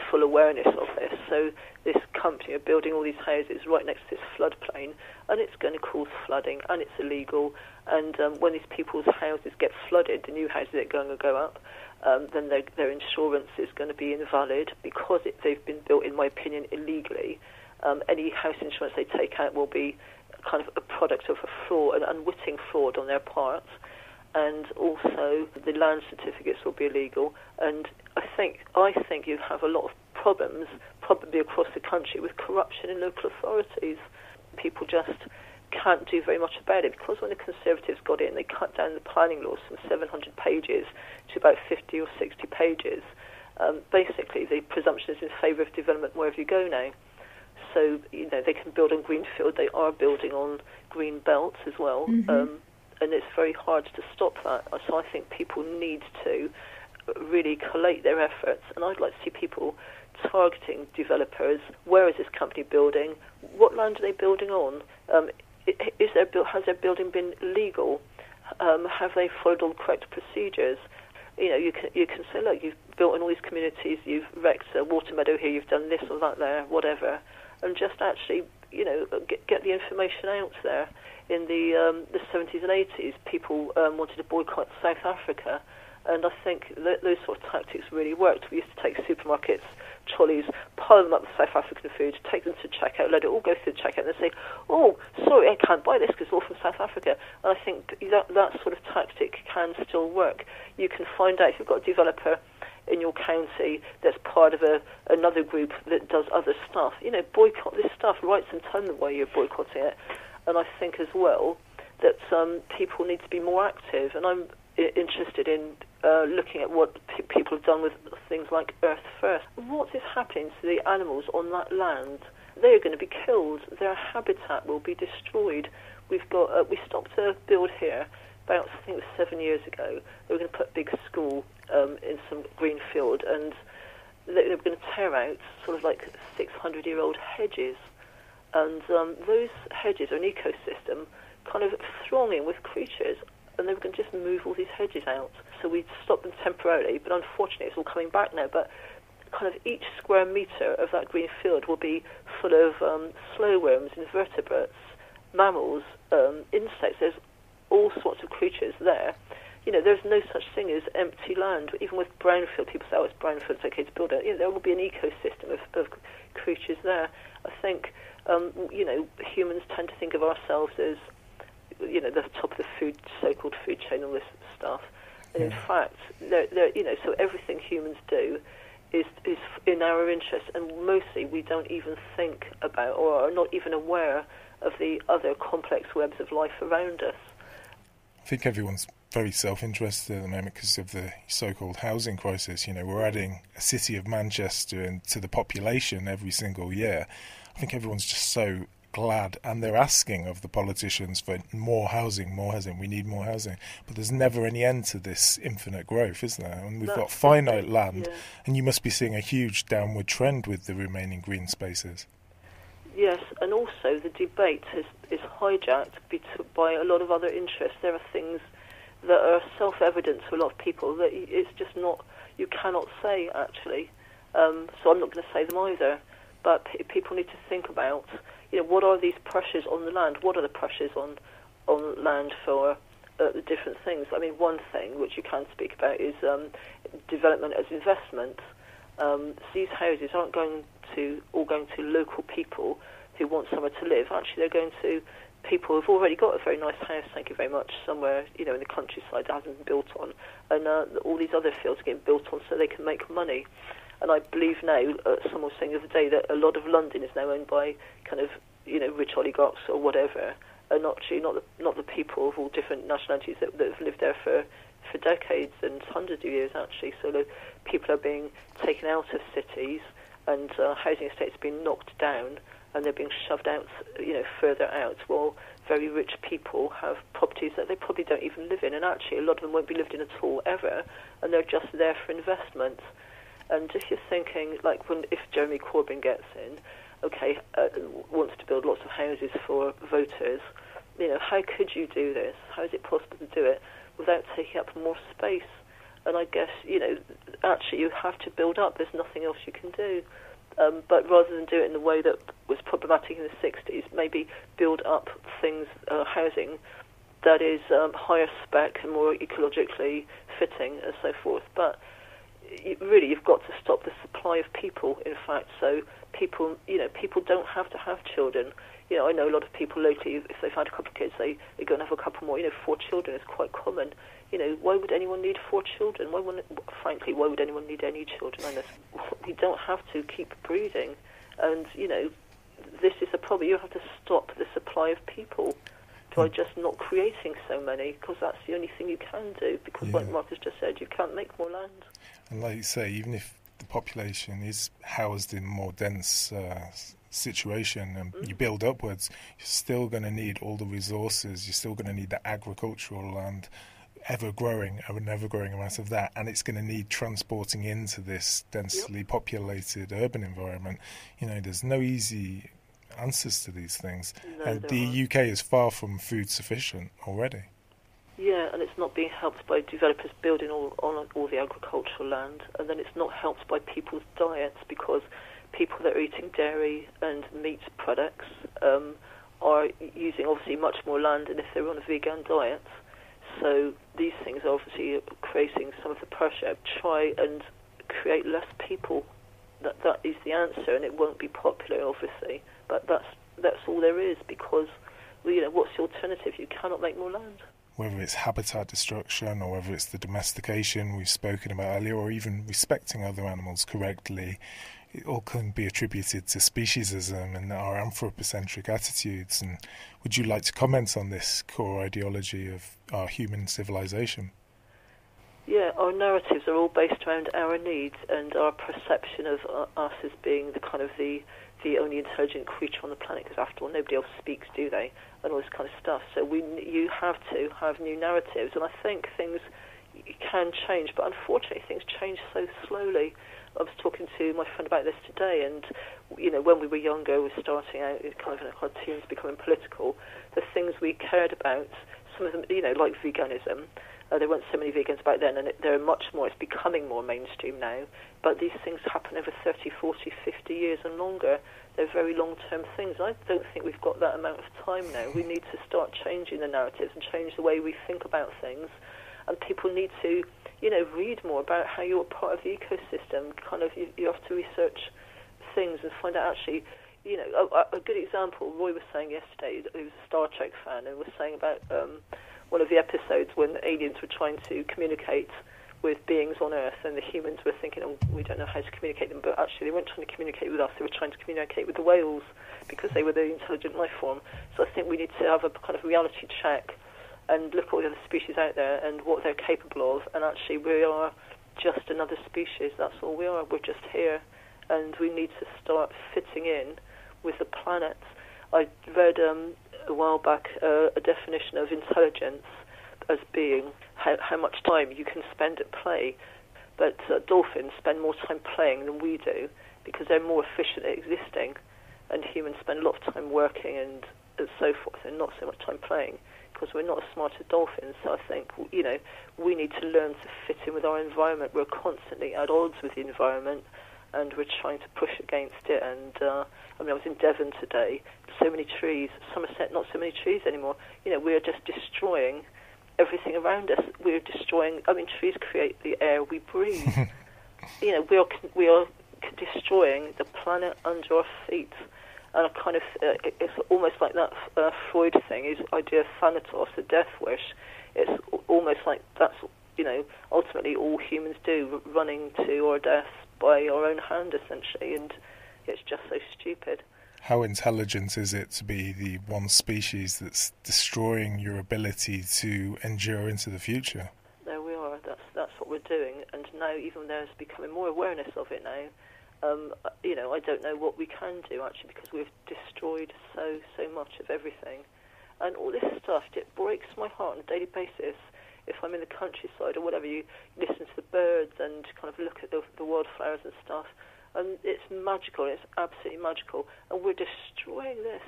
full awareness of this. So this company are building all these houses right next to this floodplain, and it's going to cause flooding, and it's illegal. And when these people's houses get flooded, the new houses that are going to go up, then their insurance is going to be invalid because they've been built, in my opinion, illegally. Any house insurance they take out will be kind of a product of a fraud, an unwitting fraud on their part. And also the land certificates will be illegal. And I think you have a lot of problems, probably across the country, with corruption in local authorities. People just can't do very much about it because when the Conservatives got in, they cut down the planning laws from 700 pages to about 50 or 60 pages. Basically, the presumption is in favour of development wherever you go now. So, they can build on greenfield. They are building on green belts as well. Mm-hmm. And it's very hard to stop that. So I think people need to really collate their efforts. And I'd like to see people targeting developers. Where is this company building? What land are they building on? Has their building been legal? Have they followed all the correct procedures? You can say, look, you've built in all these communities, you've wrecked a water meadow here, you've done this or that there, whatever, and just actually, get the information out there. In the 70s and 80s, people wanted to boycott South Africa, and I think those sort of tactics really worked. We used to take supermarkets trolleys, pile them up with South African food, take them to checkout, let it all go through the checkout, and then say, oh, sorry, I can't buy this because it's all from South Africa. And I think that sort of tactic can still work. You can find out if you've got a developer in your county that's part of another group that does other stuff. Boycott this stuff, write and tell them why you're boycotting it. And I think as well that people need to be more active. And I'm interested in looking at what people have done with things like Earth First. What is happening to the animals on that land? They are going to be killed. Their habitat will be destroyed. We stopped a build here about, I think it was 7 years ago. They were going to put a big school in some green field, and they were going to tear out sort of like 600-year-old hedges. And those hedges are an ecosystem kind of thronging with creatures, and they were going to just move all these hedges out. So we stopped them temporarily, but unfortunately it's all coming back now. But kind of each square metre of that green field will be full of slow worms, invertebrates, mammals, insects. There's all sorts of creatures there. There's no such thing as empty land. Even with brownfield, people say, oh, it's brownfield, it's okay to build it. There will be an ecosystem of creatures there. I think, humans tend to think of ourselves as, the top of the so-called food chain, all this stuff. And in fact, so everything humans do is in our interest, and mostly we don't even think about or are not even aware of the other complex webs of life around us. I think everyone's very self-interested at the moment because of the so-called housing crisis. We're adding a city of Manchester to the population every single year. I think everyone's just so glad, and they're asking of the politicians for more housing. We need more housing. But there's never any end to this infinite growth, is there? And we've got finite land, and you must be seeing a huge downward trend with the remaining green spaces. Yes, and also the debate is hijacked by a lot of other interests. There are things that are self-evident to a lot of people that it's just not, you cannot say, actually. So I'm not going to say them either. But people need to think about, what are these pressures on the land? What are the pressures on land for the different things? I mean, one thing which you can speak about is development as investment. These houses aren't all going to local people who want somewhere to live. Actually, they're going to people who've already got a very nice house, thank you very much, somewhere, in the countryside that hasn't been built on. And all these other fields are getting built on so they can make money. And I believe now, someone was saying the other day, that a lot of London is now owned by kind of, rich oligarchs or whatever, and not the people of all different nationalities that have lived there for decades and hundreds of years, actually. So the people are being taken out of cities, and housing estates are being knocked down, and they're being shoved out, further out, while very rich people have properties that they probably don't even live in, and actually a lot of them won't be lived in at all, ever, and they're just there for investment. And if you're thinking, like, if Jeremy Corbyn gets in, wants to build lots of houses for voters, how could you do this? How is it possible to do it without taking up more space? And I guess, actually you have to build up. There's nothing else you can do. But rather than do it in the way that was problematic in the 60s, maybe build up things, housing, that is higher spec and more ecologically fitting and so forth. But you've got to stop the supply of people, in fact, so people don't have to have children. I know a lot of people locally, if they've had a couple of kids, they go and have a couple more. 4 children is quite common. Why would anyone need 4 children? Why would anyone need any children? We don't have to keep breeding. And, this is a problem. You have to stop the supply of people by just not creating so many, because that's the only thing you can do, because like Marcus just said, you can't make more land. And like you say, even if the population is housed in more dense situation and you build upwards, you're still going to need all the resources, you're still going to need the agricultural land, ever-growing amount of that, and it's going to need transporting into this densely populated urban environment. There's no easy answers to these things. No, and the UK is far from food sufficient already. Yeah, and it's not being helped by developers building on all the agricultural land, and then it's not helped by people's diets, because people that are eating dairy and meat products are using obviously much more land than if they were on a vegan diet. So these things are obviously creating some of the pressure. Try and create less people that is the answer, and it won't be popular, obviously. But that's all there is, because what's the alternative? You cannot make more land. Whether it's habitat destruction or whether it's the domestication we've spoken about earlier, or even respecting other animals correctly, it all can be attributed to speciesism and our anthropocentric attitudes. And would you like to comment on this core ideology of our human civilization? Yeah, our narratives are all based around our needs and our perception of us as being the only intelligent creature on the planet, because after all, nobody else speaks, do they? And all this kind of stuff. So you have to have new narratives, and I think things can change, but unfortunately things change so slowly. I was talking to my friend about this today, and when we were younger, we were starting out kind of in our teens, becoming political. The things we cared about, some of them, like veganism. There weren't so many vegans back then, and there are much more. It's becoming more mainstream now. But these things happen over 30, 40, 50 years and longer. They're very long-term things. I don't think we've got that amount of time now. We need to start changing the narratives and change the way we think about things. And people need to, read more about how you're part of the ecosystem. You have to research things and find out actually, a good example. Roy was saying yesterday, he was a Star Trek fan, and was saying about one of the episodes when aliens were trying to communicate with beings on Earth, and the humans were thinking, we don't know how to communicate them, but actually they weren't trying to communicate with us, they were trying to communicate with the whales, because they were the intelligent life form. So I think we need to have a kind of reality check and look at all the other species out there and what they're capable of, and actually we are just another species, that's all we are, we're just here, and we need to start fitting in with the planet. I read a while back a definition of intelligence as being how much time you can spend at play. But dolphins spend more time playing than we do because they're more efficient at existing, and humans spend a lot of time working and so forth, and not so much time playing because we're not as smart as dolphins. So I think we need to learn to fit in with our environment. We're constantly at odds with the environment, and we're trying to push against it. And I was in Devon today, so many trees. Somerset, not so many trees anymore. We're just destroying everything around us. We're destroying, trees create the air we breathe. We are destroying the planet under our feet. And it's almost like that Floyd thing, his idea of thanatos, the death wish. It's almost like that's, ultimately all humans do, running to our death by our own hand, essentially, and it's just so stupid. How intelligent is it to be the one species that's destroying your ability to endure into the future? There we are. That's what we're doing, and now even there's becoming more awareness of it now. I don't know what we can do, actually, because we've destroyed so much of everything. And all this stuff, it breaks my heart on a daily basis. If I'm in the countryside or whatever, you listen to the birds and kind of look at the wildflowers and stuff, and it's magical, it's absolutely magical. And we're destroying this,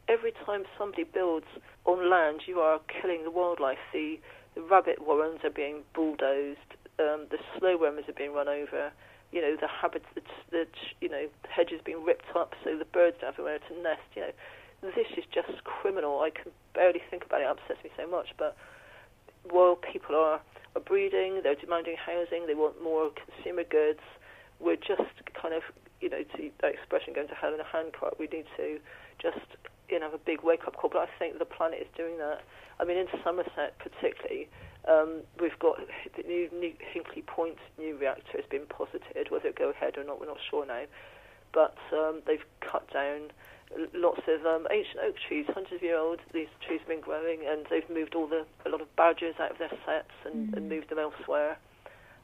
Every time somebody builds on land, you are killing the wildlife. The rabbit warrens are being bulldozed, the slow wormers are being run over, the hedges being ripped up so the birds don't have anywhere to nest, This is just criminal. I can barely think about it. It upsets me so much. But while people are breeding, they're demanding housing, they want more consumer goods, we're just kind of, to that expression, going to hell in a handcart. We need to just, have a big wake-up call. But I think the planet is doing that. In Somerset particularly, we've got the new Hinkley Point new reactor has been posited. Whether it go ahead or not, we're not sure now. But they've cut down lots of ancient oak trees, hundreds-year-old. These trees have been growing, and they've moved a lot of badgers out of their sets and moved them elsewhere.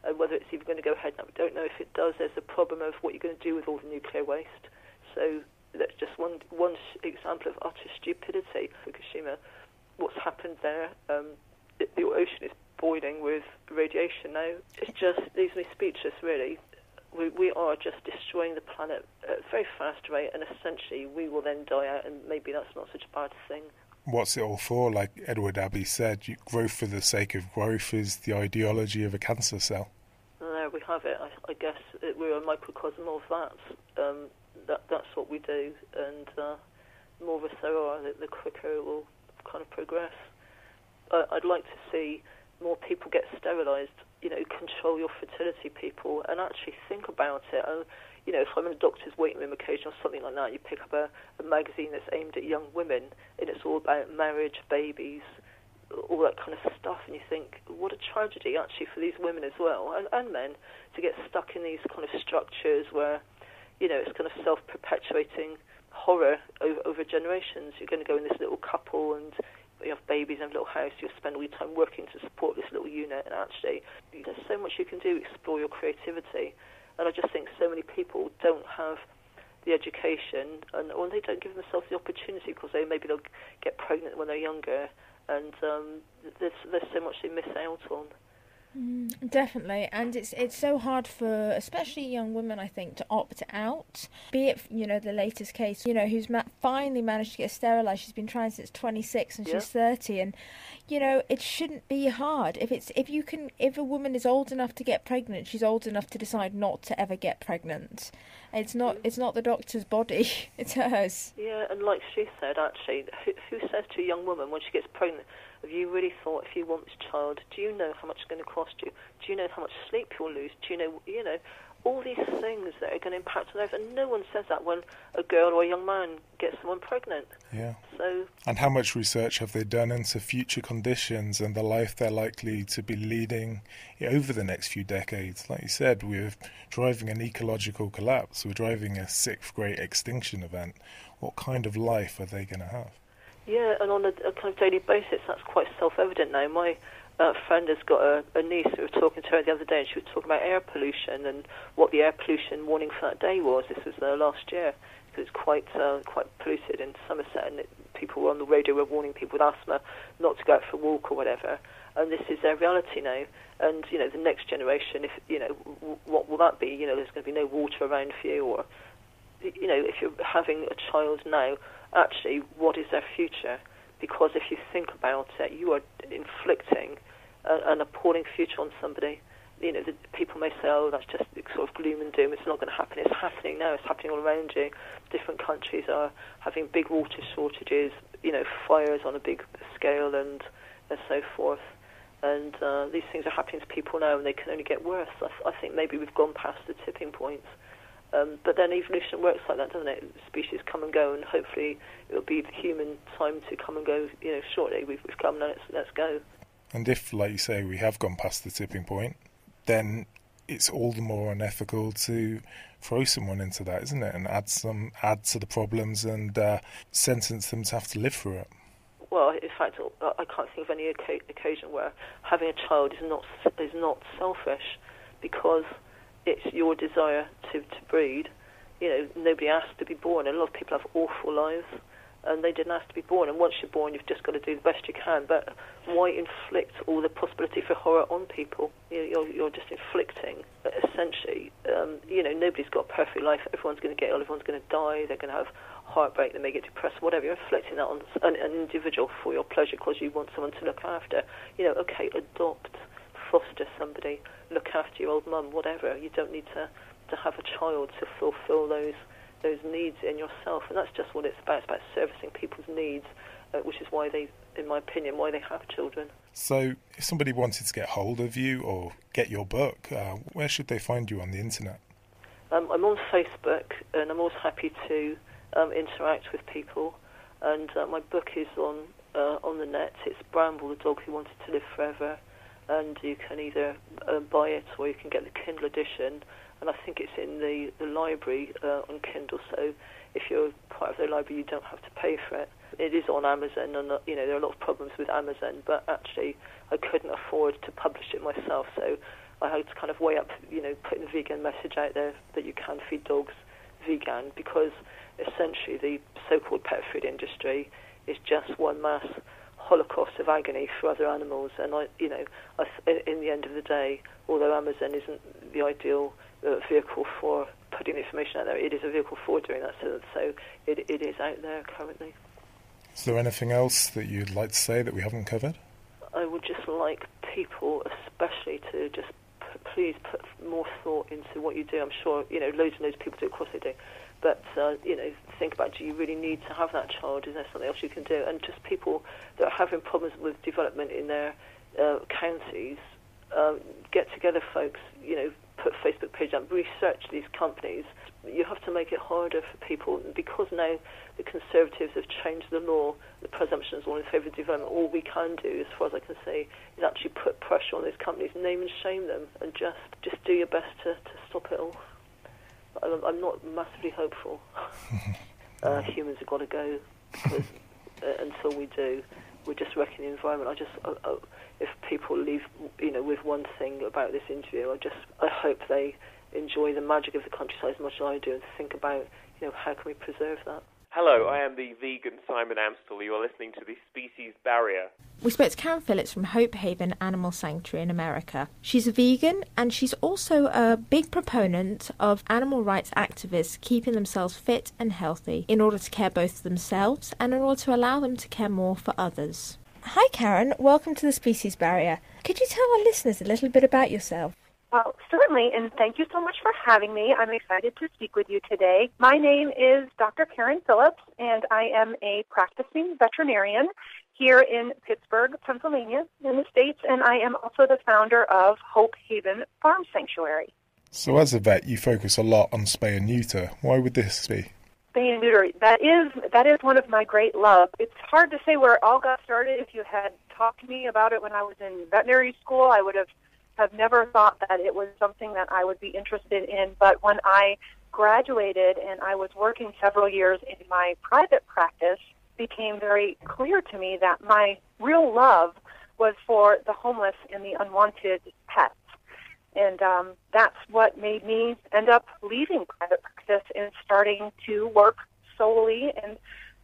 And whether it's even going to go ahead now, we don't know. If it does, there's a problem of what you're going to do with all the nuclear waste. So that's just one example of utter stupidity. Fukushima, what's happened there? The ocean is boiling with radiation now. It just leaves me speechless, really. We are just destroying the planet at a very fast rate, and essentially we will then die out, and maybe that's not such a bad thing. What's it all for? Like Edward Abbey said, growth for the sake of growth is the ideology of a cancer cell. There we have it. I guess we're a microcosm of that. That's what we do, and the more of us there are, the quicker it will kind of progress. I'd like to see more people get sterilised, control your fertility, people, and actually think about it. if I'm in a doctor's waiting room occasion or something like that, you pick up a magazine that's aimed at young women, and it's all about marriage, babies, all that kind of stuff, and you think, what a tragedy actually for these women as well, and men, to get stuck in these kind of structures where, it's kind of self-perpetuating horror over generations. You're going to go in this little couple and you have babies and a little house, you'll spend all your time working to support this little unit, and actually there's so much you can do, explore your creativity. And I just think so many people don't have the education, or they don't give themselves the opportunity because maybe they'll get pregnant when they're younger, and there's so much they miss out on. Definitely, and it's so hard for especially young women, I think, to opt out. Be it the latest case, who's finally managed to get sterilised. She's been trying since 26 and she's 30, and it shouldn't be hard. If a woman is old enough to get pregnant, she's old enough to decide not to ever get pregnant. It's not the doctor's body; it's hers. Yeah, and like she said, actually, who says to a young woman when she gets pregnant, have you really thought, if you want this child, do you know how much it's going to cost you? Do you know how much sleep you'll lose? Do you know, all these things that are going to impact on life? And no one says that when a girl or a young man gets someone pregnant. Yeah. So. And how much research have they done into future conditions and the life they're likely to be leading over the next few decades? Like you said, we're driving an ecological collapse. We're driving a sixth great extinction event. What kind of life are they going to have? Yeah, and on a kind of daily basis, that's quite self-evident now. My friend has got a niece. We were talking to her the other day, and she was talking about air pollution and what the air pollution warning for that day was. This was last year, because it's quite polluted in Somerset, and people were on the radio were warning people with asthma not to go out for a walk or whatever. And this is their reality now. And the next generation, if what will that be? There's going to be no water around for you, or if you're having a child now, actually, what is their future? Because if you think about it, you are inflicting an appalling future on somebody. The people may say, oh, that's just sort of gloom and doom, it's not going to happen. It's happening now, it's happening all around you. Different countries are having big water shortages, fires on a big scale and so forth. And these things are happening to people now, and they can only get worse. I think maybe we've gone past the tipping points. But then evolution works like that, doesn't it? Species come and go, and hopefully it'll be the human time to come and go. Shortly we've come now. Let's go. And if, like you say, we have gone past the tipping point, then it's all the more unethical to throw someone into that, isn't it? And add to the problems and sentence them to have to live through it. Well, in fact, I can't think of any occasion where having a child is not selfish, because it's your desire to breed. Nobody asked to be born, and a lot of people have awful lives, and they didn't ask to be born. And once you're born, you've just got to do the best you can. But why inflict all the possibility for horror on people? You're just inflicting. Essentially, nobody's got a perfect life. Everyone's going to get ill. Everyone's going to die. They're going to have heartbreak. They may get depressed. Whatever. You're inflicting that on an individual for your pleasure because you want someone to look after. Okay, adopt, foster somebody, look after your old mum, whatever. You don't need to have a child to fulfil those needs in yourself, and that's just what it's about. It's about servicing people's needs, which is why they, in my opinion, why they have children. So if somebody wanted to get hold of you or get your book, where should they find you on the internet? I'm on Facebook, and I'm always happy to interact with people, and my book is on the net. It's Bramble, the Dog Who Wanted to Live Forever, and you can either buy it or you can get the Kindle edition, and I think it's in the library on Kindle, so if you're part of the library you don't have to pay for it. It is on Amazon, and there are a lot of problems with Amazon, but actually I couldn't afford to publish it myself, so I had to kind of weigh up, putting the vegan message out there that you can feed dogs vegan, because essentially the so-called pet food industry is just one mass holocaust of agony for other animals, and in the end of the day, although Amazon isn't the ideal vehicle for putting the information out there, it is a vehicle for doing that, so it is out there currently. Is there anything else that you'd like to say that we haven't covered? I would just like people especially to just please put more thought into what you do. I'm sure loads and loads of people do, of course they do, but think about, do you really need to have that child? Is there something else you can do? And just people that are having problems with development in their counties, get together, folks, put Facebook page up, research these companies, you have to make it harder for people, because now the Conservatives have changed the law. The presumption is all in favour of development. All we can do, as far as I can say, is actually put pressure on those companies, name and shame them, and just do your best to stop it all. I'm not massively hopeful. Humans have got to go, because until we do, we're just wrecking the environment. If people leave, with one thing about this interview, I hope they enjoy the magic of the countryside as much as I do, and think about, how can we preserve that. Hello, I am the vegan Simon Amstel. You are listening to The Species Barrier. We spoke to Karen Phillips from Hope Haven Animal Sanctuary in America. She's a vegan, and she's also a big proponent of animal rights activists keeping themselves fit and healthy in order to care both for themselves and in order to allow them to care more for others. Hi Karen, welcome to The Species Barrier. Could you tell our listeners a little bit about yourself? Well, certainly, and thank you so much for having me. I'm excited to speak with you today. My name is Dr. Karen Phillips, and I am a practicing veterinarian here in Pittsburgh, Pennsylvania, in the States, and I am also the founder of Hope Haven Farm Sanctuary. So as a vet, you focus a lot on spay and neuter. Why would this be? Spay and neuter, that is one of my great loves. It's hard to say where it all got started. If you had talked to me about it when I was in veterinary school, I would have never thought that it was something that I would be interested in. But when I graduated and I was working several years in my private practice, it became very clear to me that my real love was for the homeless and the unwanted pets. And that's what made me end up leaving private practice and starting to work solely and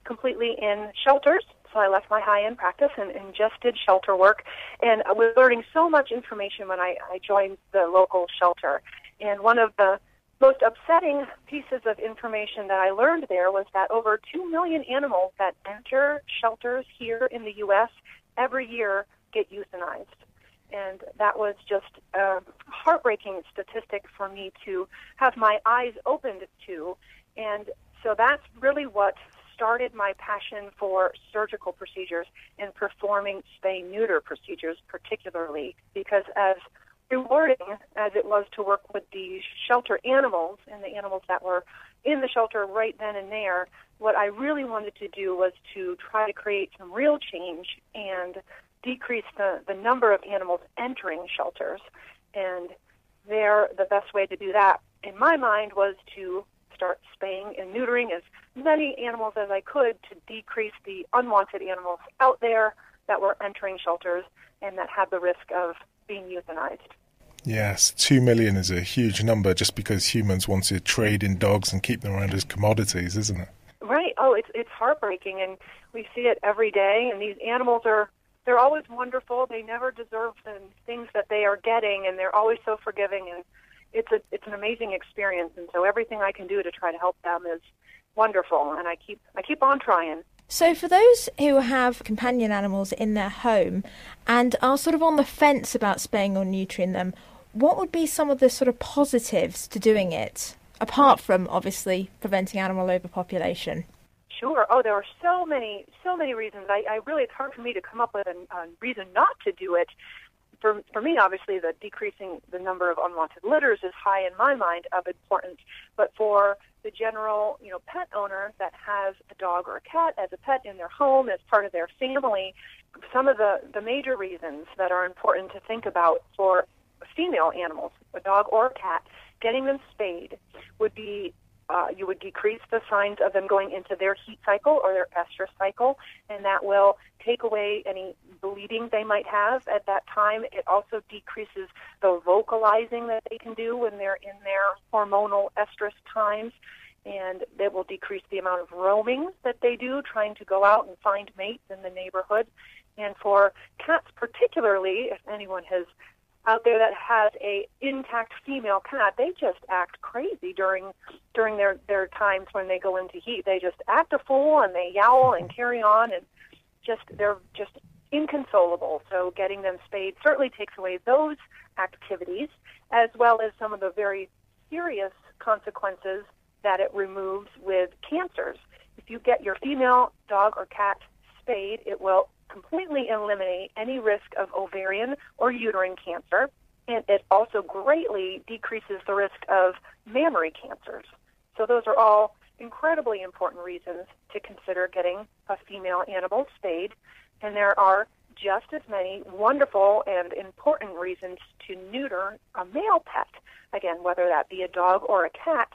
completely in shelters. So I left my high-end practice and just did shelter work. And I was learning so much information when I joined the local shelter. And one of the most upsetting pieces of information that I learned there was that over 2 million animals that enter shelters here in the U.S. every year get euthanized. And that was just a heartbreaking statistic for me to have my eyes opened to. And so that's really what started my passion for surgical procedures and performing spay-neuter procedures particularly, because as rewarding as it was to work with the shelter animals and the animals that were in the shelter right then and there, what I really wanted to do was to try to create some real change and decrease the number of animals entering shelters. And the best way to do that, in my mind, was to start spaying and neutering as many animals as I could to decrease the unwanted animals out there that were entering shelters and that had the risk of being euthanized. Yes, 2 million is a huge number just because humans want to trade in dogs and keep them around as commodities, isn't it? Right. Oh, it's heartbreaking, and we see it every day, and these animals they're always wonderful. They never deserve the things that they are getting, and they're always so forgiving, and it's an amazing experience. And so everything I can do to try to help them is wonderful, and I keep on trying. So for those who have companion animals in their home and are sort of on the fence about spaying or neutering them, what would be some of the sort of positives to doing it, apart from obviously preventing animal overpopulation? Sure. Oh, there are so many reasons. I really, it's hard for me to come up with a reason not to do it. For me, obviously, the decreasing the number of unwanted litters is high in my mind of importance. But for the general, pet owner that has a dog or a cat as a pet in their home, as part of their family, some of the major reasons that are important to think about for female animals, a dog or a cat, getting them spayed would be you would decrease the signs of them going into their heat cycle or their estrus cycle, and that will take away any bleeding they might have at that time. It also decreases the vocalizing that they can do when they're in their hormonal estrus times, and it will decrease the amount of roaming that they do, trying to go out and find mates in the neighborhood. And for cats particularly, if anyone has out there that has a intact female cat, they just act crazy during their times when they go into heat. They just act a fool and they yowl and carry on, and they're just inconsolable. So getting them spayed certainly takes away those activities, as well as some of the very serious consequences that it removes with cancers. If you get your female dog or cat spayed, it will completely eliminate any risk of ovarian or uterine cancer, and it also greatly decreases the risk of mammary cancers. So those are all incredibly important reasons to consider getting a female animal spayed. And there are just as many wonderful and important reasons to neuter a male pet. Again, whether that be a dog or a cat,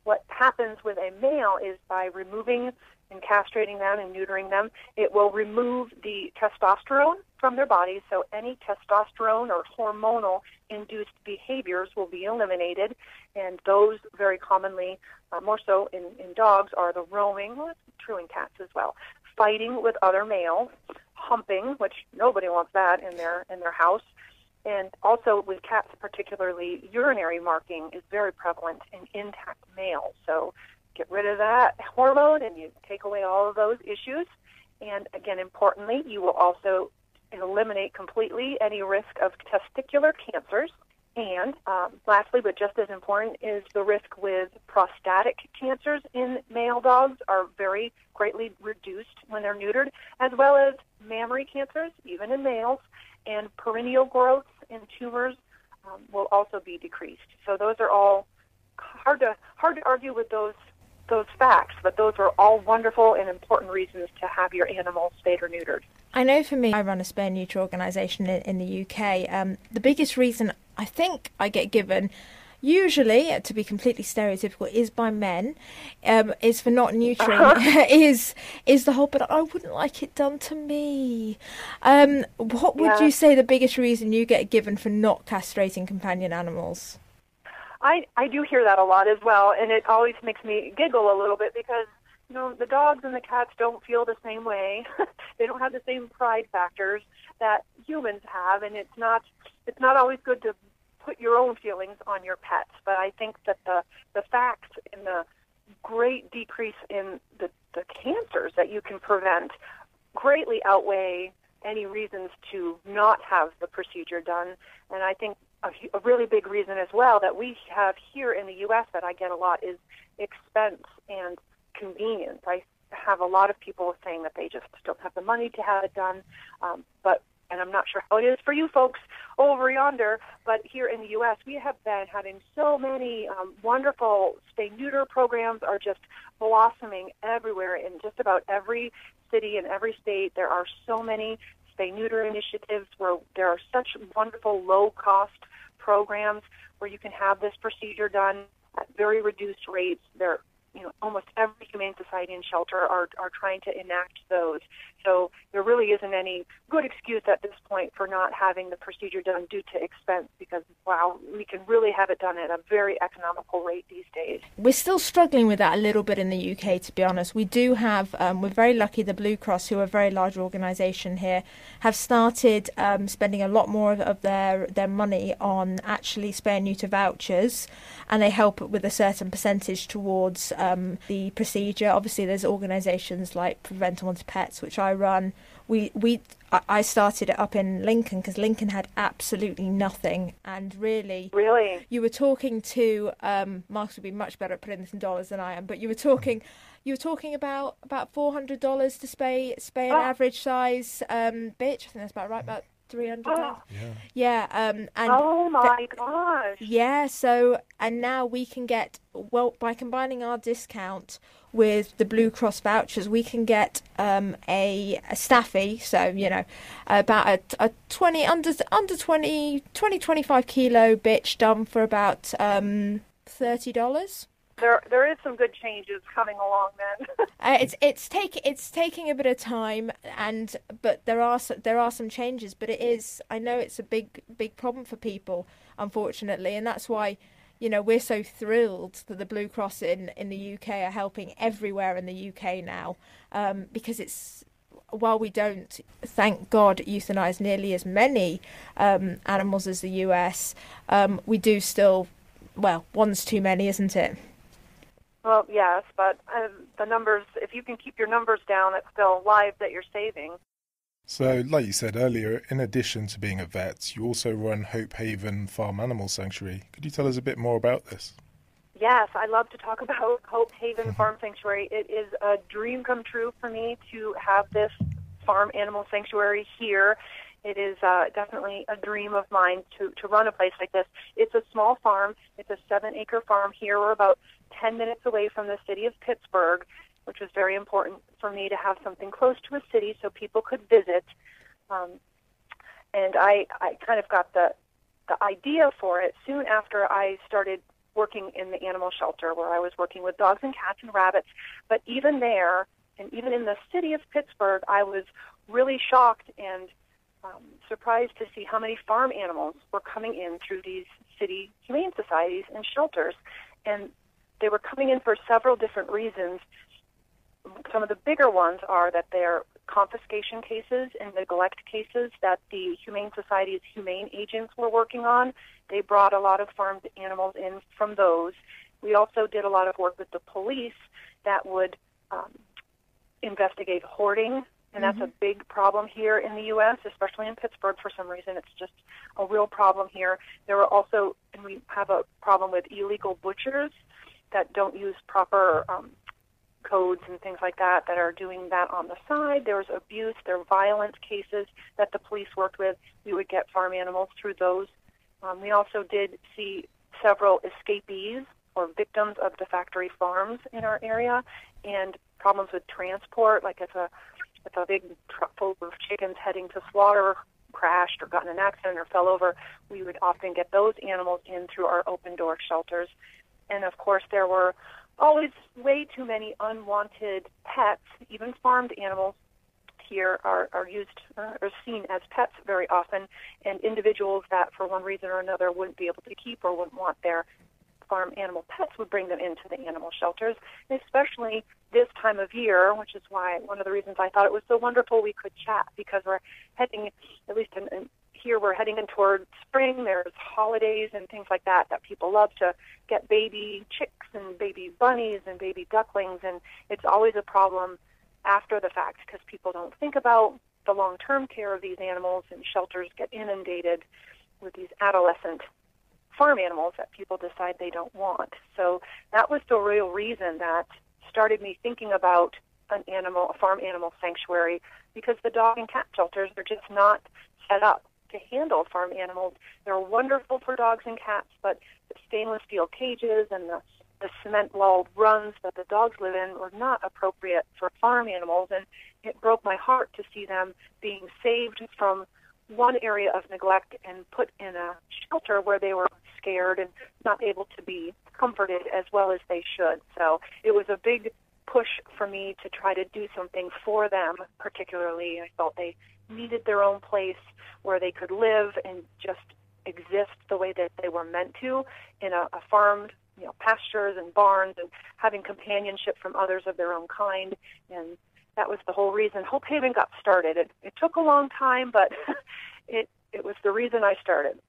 what happens with a male is by removing and castrating them and neutering them, it will remove the testosterone from their bodies, so any testosterone or hormonal-induced behaviors will be eliminated, and those very commonly, more so in dogs, are the roaming, well, it's true in cats as well, fighting with other males, humping, which nobody wants that in their house, and also with cats particularly, urinary marking is very prevalent in intact males, so get rid of that hormone and you take away all of those issues. And again, importantly, you will also eliminate completely any risk of testicular cancers. And lastly, but just as important, is the risk with prostatic cancers in male dogs are very greatly reduced when they're neutered, as well as mammary cancers, even in males, and perineal growths and tumors will also be decreased. So those are all hard to argue with those facts, but those are all wonderful and important reasons to have your animal spayed or neutered. I know for me, I run a spay and neuter organisation in the UK. The biggest reason I think I get given, usually, to be completely stereotypical, is by men, is for not neutering, is the whole, but I wouldn't like it done to me. What would you say the biggest reason you get given for not castrating companion animals? I do hear that a lot as well, and it always makes me giggle a little bit because, you know, the dogs and the cats don't feel the same way. They don't have the same pride factors that humans have, and it's not always good to put your own feelings on your pets. But I think that the facts and the great decrease in the cancers that you can prevent greatly outweigh any reasons to not have the procedure done. And I think a really big reason as well that we have here in the U.S. that I get a lot is expense and convenience. I have a lot of people saying that they just don't have the money to have it done, and I'm not sure how it is for you folks over yonder, but here in the U.S. we have been having so many wonderful spay-neuter programs are just blossoming everywhere in just about every city and every state. There are so many spay-neuter initiatives where there are such wonderful low-cost programs where you can have this procedure done at very reduced rates. There, almost every humane society and shelter are trying to enact those. So there really isn't any good excuse at this point for not having the procedure done due to expense because, wow, we can really have it done at a very economical rate these days. We're still struggling with that a little bit in the UK, to be honest. We do have, we're very lucky, the Blue Cross, who are a very large organisation here, have started spending a lot more of their money on actually spay and neuter vouchers, and they help with a certain percentage towards the procedure. Obviously, there's organisations like Prevent Unwanted Pets, which I run. I started it up in Lincoln because Lincoln had absolutely nothing, and really, you were talking to Marcus would be much better at putting this in dollars than I am, but you were talking about $400 to spay an average size bitch. I think that's about right, about $300. Yeah. And oh my gosh. Yeah. So, and now we can get, well, by combining our discount with the Blue Cross vouchers, we can get a staffy. So about a 25 kilo bitch done for about $30. There is some good changes coming along then. It's taking a bit of time, but there are some changes. But I know it's a big problem for people, unfortunately, and that's why we're so thrilled that the Blue Cross in the UK are helping everywhere in the UK now, because while we don't, thank God, euthanize nearly as many animals as the US, we do still. Well, one's too many, isn't it? Well, yes, but the numbers, if you can keep your numbers down, it's still lives that you're saving. So, like you said earlier, in addition to being a vet, you also run Hope Haven Farm Animal Sanctuary. Could you tell us a bit more about this? Yes, I love to talk about Hope Haven Farm Sanctuary. It is a dream come true for me to have this farm animal sanctuary here It is definitely a dream of mine to run a place like this. It's a small farm. It's a 7-acre farm here. We're about 10 minutes away from the city of Pittsburgh, which was very important for me to have something close to a city so people could visit. And I kind of got the idea for it soon after I started working in the animal shelter, where I was working with dogs and cats and rabbits. But even there, and even in the city of Pittsburgh, I was really shocked and surprised to see how many farm animals were coming in through these city humane societies and shelters. And they were coming in for several different reasons. Some of the bigger ones are that they're confiscation cases and neglect cases that the Humane Society's humane agents were working on. They brought a lot of farmed animals in from those. We also did a lot of work with the police that would investigate hoarding, and that's a big problem here in the U.S., especially in Pittsburgh for some reason. It's just a real problem here. There were also, and we have a problem with illegal butchers that don't use proper codes and things like that are doing that on the side. There was abuse, there were violence cases that the police worked with. We would get farm animals through those. We also did see several escapees or victims of the factory farms in our area, and problems with transport, like if a big truck full of chickens heading to slaughter crashed or got in an accident or fell over, we would often get those animals in through our open door shelters. And of course there were always way too many unwanted pets. Even farmed animals here are used or seen as pets very often, and individuals that for one reason or another wouldn't be able to keep or wouldn't want their farm animal pets would bring them into the animal shelters, especially this time of year, which is why one of the reasons I thought it was so wonderful we could chat, because we're heading, at least in here, we're heading in toward spring. There's holidays and things like that people love to get baby chicks and baby bunnies and baby ducklings, and it's always a problem after the fact because people don't think about the long-term care of these animals, and shelters get inundated with these adolescent farm animals that people decide they don't want. So that was the real reason that started me thinking about a farm animal sanctuary, because the dog and cat shelters are just not set up to handle farm animals. They're wonderful for dogs and cats, but the stainless steel cages and the cement-walled runs that the dogs live in were not appropriate for farm animals, and it broke my heart to see them being saved from one area of neglect and put in a shelter where they were scared and not able to be comforted as well as they should. So it was a big push for me to try to do something for them, particularly. I felt they needed their own place where they could live and just exist the way that they were meant to in a farmed, pastures and barns, and having companionship from others of their own kind. And that was the whole reason Hope Haven got started. It took a long time, but it was the reason I started.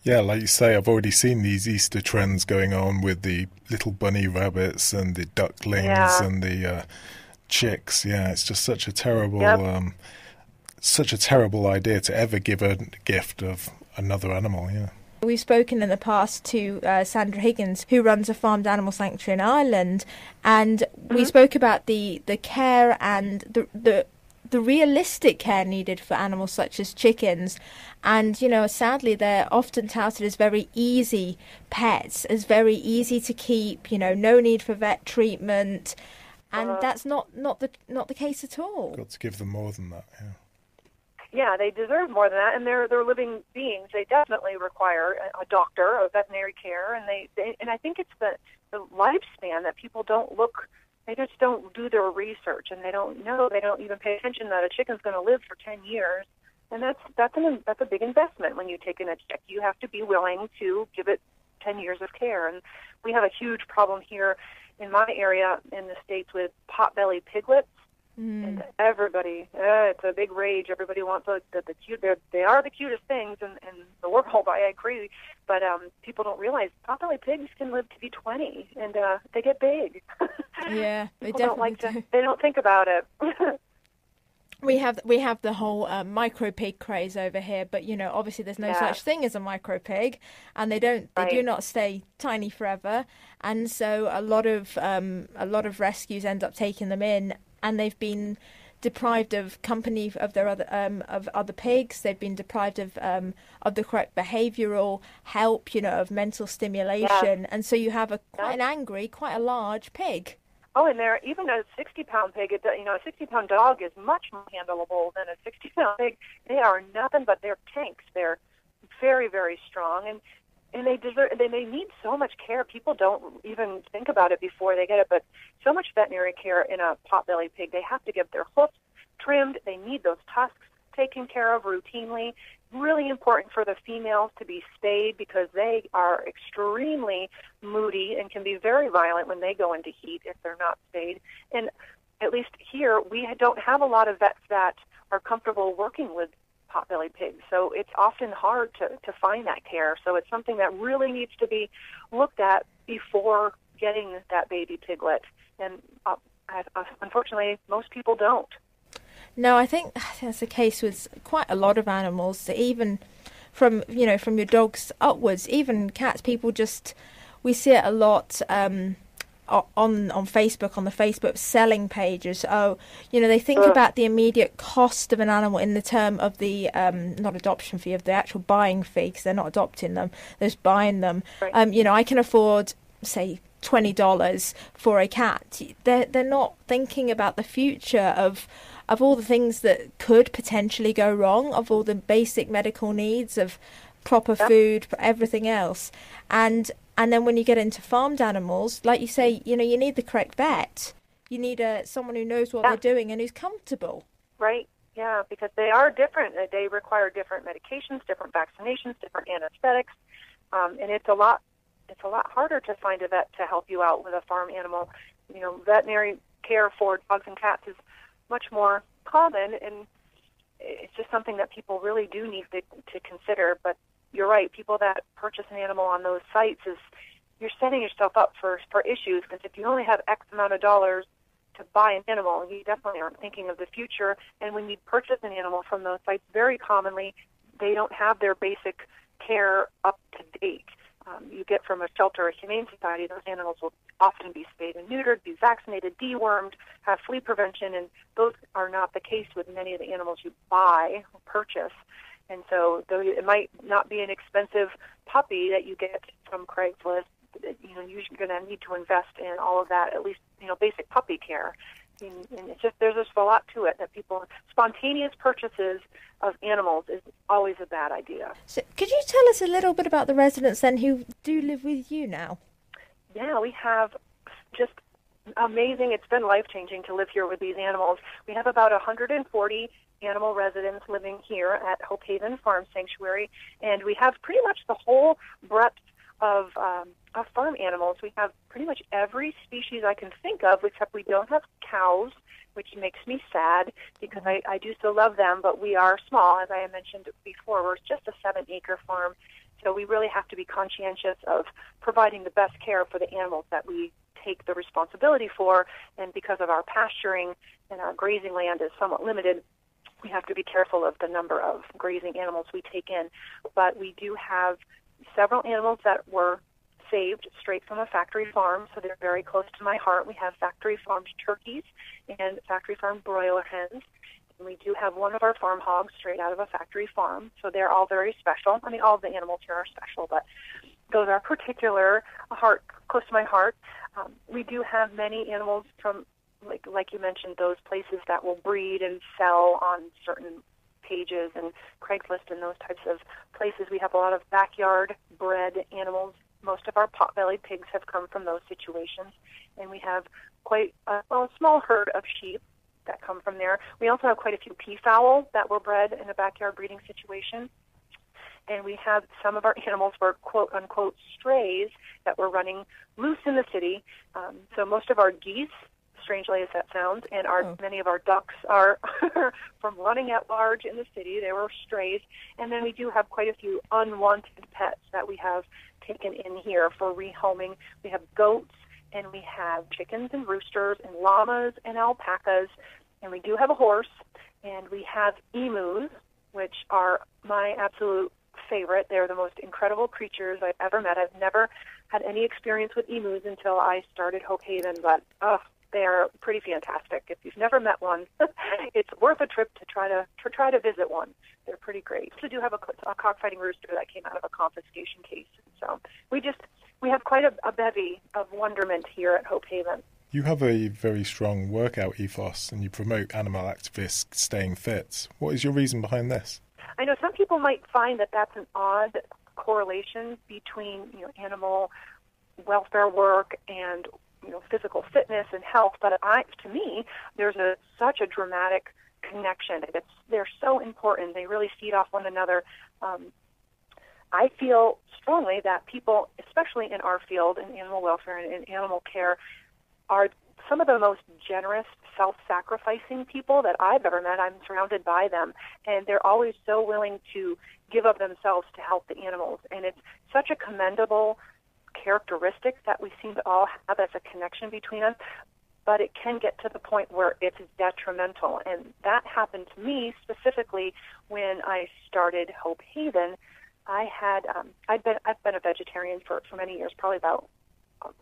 Yeah, like you say, I've already seen these Easter trends going on with the little bunny rabbits and the ducklings and the chicks. Yeah, it's just such a terrible, such a terrible idea to ever give a gift of another animal. Yeah. We've spoken in the past to Sandra Higgins, who runs a farmed animal sanctuary in Ireland, and we spoke about the care and the realistic care needed for animals such as chickens. And, sadly, they're often touted as very easy pets, as very easy to keep, no need for vet treatment. And that's not the case at all. Got to give them more than that, yeah. Yeah, they deserve more than that, and they're living beings. They definitely require a doctor, a veterinary care, and and I think it's the lifespan that people don't look. They just don't do their research, and they don't know. They don't even pay attention that a chicken's going to live for 10 years, and that's a big investment when you take in a chick. You have to be willing to give it 10 years of care, and we have a huge problem here in my area in the States with pot-bellied piglets. And everybody, it's a big rage. Everybody wants the cute. They are the cutest things in the world. I agree, but people don't realize pot-bellied pigs can live to be 20, and they get big. Yeah, they definitely do. They don't think about it. We have the whole micro pig craze over here, but obviously there's no such thing as a micro pig, and they do not stay tiny forever, and so a lot of rescues end up taking them in. And they've been deprived of company of their other pigs. They've been deprived of the correct behavioural help, of mental stimulation, and so you have quite an angry, quite a large pig. Oh, and they're even a 60-pound pig. A 60-pound dog is much more handleable than a 60-pound pig. They are nothing but they're tanks. They're very, very strong, and they need so much care. People don't even think about it before they get it, but so much veterinary care in a potbelly pig. They have to get their hoofs trimmed. They need those tusks taken care of routinely. Really important for the females to be spayed because they are extremely moody and can be very violent when they go into heat if they're not spayed. And at least here, we don't have a lot of vets that are comfortable working with potbelly pigs, so it's often hard to find that care. So it's something that really needs to be looked at before getting that baby piglet. And unfortunately, most people don't. No, I think that's the case with quite a lot of animals. Even from your dogs upwards, even cats. People we see it a lot on Facebook, on the Facebook selling pages. They think about the immediate cost of an animal in the term of the not adoption fee, of the actual buying fee, because they're not adopting them, they're just buying them. Right. I can afford, say, $20 for a cat. They're not thinking about the future of all the things that could potentially go wrong, of all the basic medical needs, of proper food, everything else. And then when you get into farmed animals, like you say, you need the correct vet. You need someone who knows what they're doing and who's comfortable. Right, yeah, because they are different. They require different medications, different vaccinations, different anesthetics, and it's a lot harder to find a vet to help you out with a farm animal. Veterinary care for dogs and cats is much more common, and it's just something that people really do need to consider. But you're right, people that purchase an animal on those sites, you're setting yourself up for issues, because if you only have X amount of dollars to buy an animal, you definitely aren't thinking of the future. And when you purchase an animal from those sites, very commonly they don't have their basic care up to date. You get from a shelter or humane society, those animals will often be spayed and neutered, be vaccinated, dewormed, have flea prevention, and those are not the case with many of the animals you buy or purchase. And so though it might not be an expensive puppy that you get from Craigslist, you're going to need to invest in all of that, at least, basic puppy care. And it's there's just a lot to it that spontaneous purchases of animals is always a bad idea. So could you tell us a little bit about the residents then who do live with you now? Yeah, we have just amazing. It's been life-changing to live here with these animals. We have about 140 animal residents living here at Hope Haven Farm Sanctuary, and we have pretty much the whole breadth of farm animals. We have pretty much every species I can think of, except we don't have cows, which makes me sad because I do still love them, but we are small. As I mentioned before, we're just a 7-acre farm, so we really have to be conscientious of providing the best care for the animals that we take the responsibility for, and because of our pasturing and our grazing land is somewhat limited, we have to be careful of the number of grazing animals we take in. But we do have several animals that were saved straight from a factory farm, so they're very close to my heart. We have factory farmed turkeys and factory farmed broiler hens. And we do have one of our farm hogs straight out of a factory farm, so they're all very special. I mean, all of the animals here are special, but those are close to my heart. We do have many animals from, like you mentioned, those places that will breed and sell on certain pages and Craigslist and those types of places. We have a lot of backyard bred animals. Most of our pot-bellied pigs have come from those situations, and we have quite a small herd of sheep that come from there. We also have quite a few peafowl that were bred in a backyard breeding situation, and we have some of our animals were quote-unquote strays that were running loose in the city. So most of our geese, strangely as that sounds, and many of our ducks are from running at large in the city. They were strays. And then we do have quite a few unwanted pets that we have taken in here for rehoming. We have goats, and we have chickens and roosters and llamas and alpacas, and we do have a horse, and we have emus, which are my absolute favorite. They're the most incredible creatures I've ever met. I've never had any experience with emus until I started Hope Haven, but They're pretty fantastic. If you've never met one, it's worth a trip to try to visit one. They're pretty great. We do have a cockfighting rooster that came out of a confiscation case. So we have quite a bevy of wonderment here at Hope Haven. You have a very strong workout ethos and you promote animal activists staying fit. What is your reason behind this? I know some people might find that that's an odd correlation between animal welfare work and physical fitness and health, but to me, there's such a dramatic connection. They're so important. They really feed off one another. I feel strongly that people, especially in our field, in animal welfare and in animal care, are some of the most generous, self-sacrificing people that I've ever met. I'm surrounded by them, and they're always so willing to give of themselves to help the animals. And it's such a commendable characteristic that we seem to all have as a connection between us, but it can get to the point where it's detrimental. And that happened to me specifically when I started Hope Haven. I've been a vegetarian for many years, probably about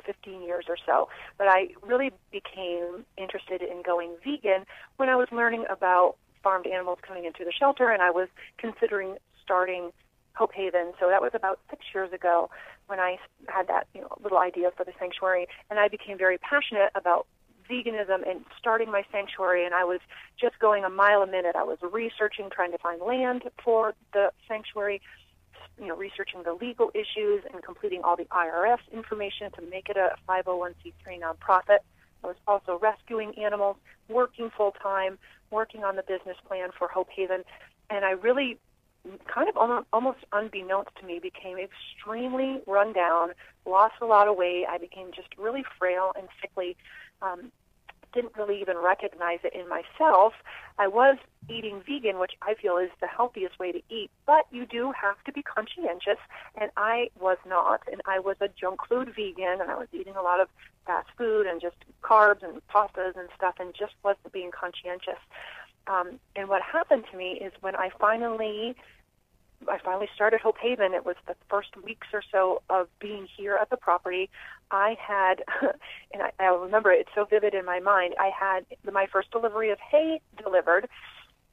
15 years or so, but I really became interested in going vegan when I was learning about farmed animals coming into the shelter, and I was considering starting Hope Haven. So that was about 6 years ago when I had that little idea for the sanctuary, and I became very passionate about veganism and starting my sanctuary, and I was just going a mile a minute. I was researching, trying to find land for the sanctuary, researching the legal issues and completing all the IRS information to make it a 501c3 nonprofit. I was also rescuing animals, working full-time, working on the business plan for Hope Haven, and I really, kind of almost unbeknownst to me, became extremely run down, lost a lot of weight. I became just really frail and sickly. Didn't really even recognize it in myself. I was eating vegan, which I feel is the healthiest way to eat, but you do have to be conscientious, and I was not, and I was a junk food vegan, and I was eating a lot of fast food and just carbs and pastas and stuff, and just wasn't being conscientious. And what happened to me is when I finally started Hope Haven, it was the first weeks or so of being here at the property. I had, and I remember it's so vivid in my mind, I had my first delivery of hay delivered,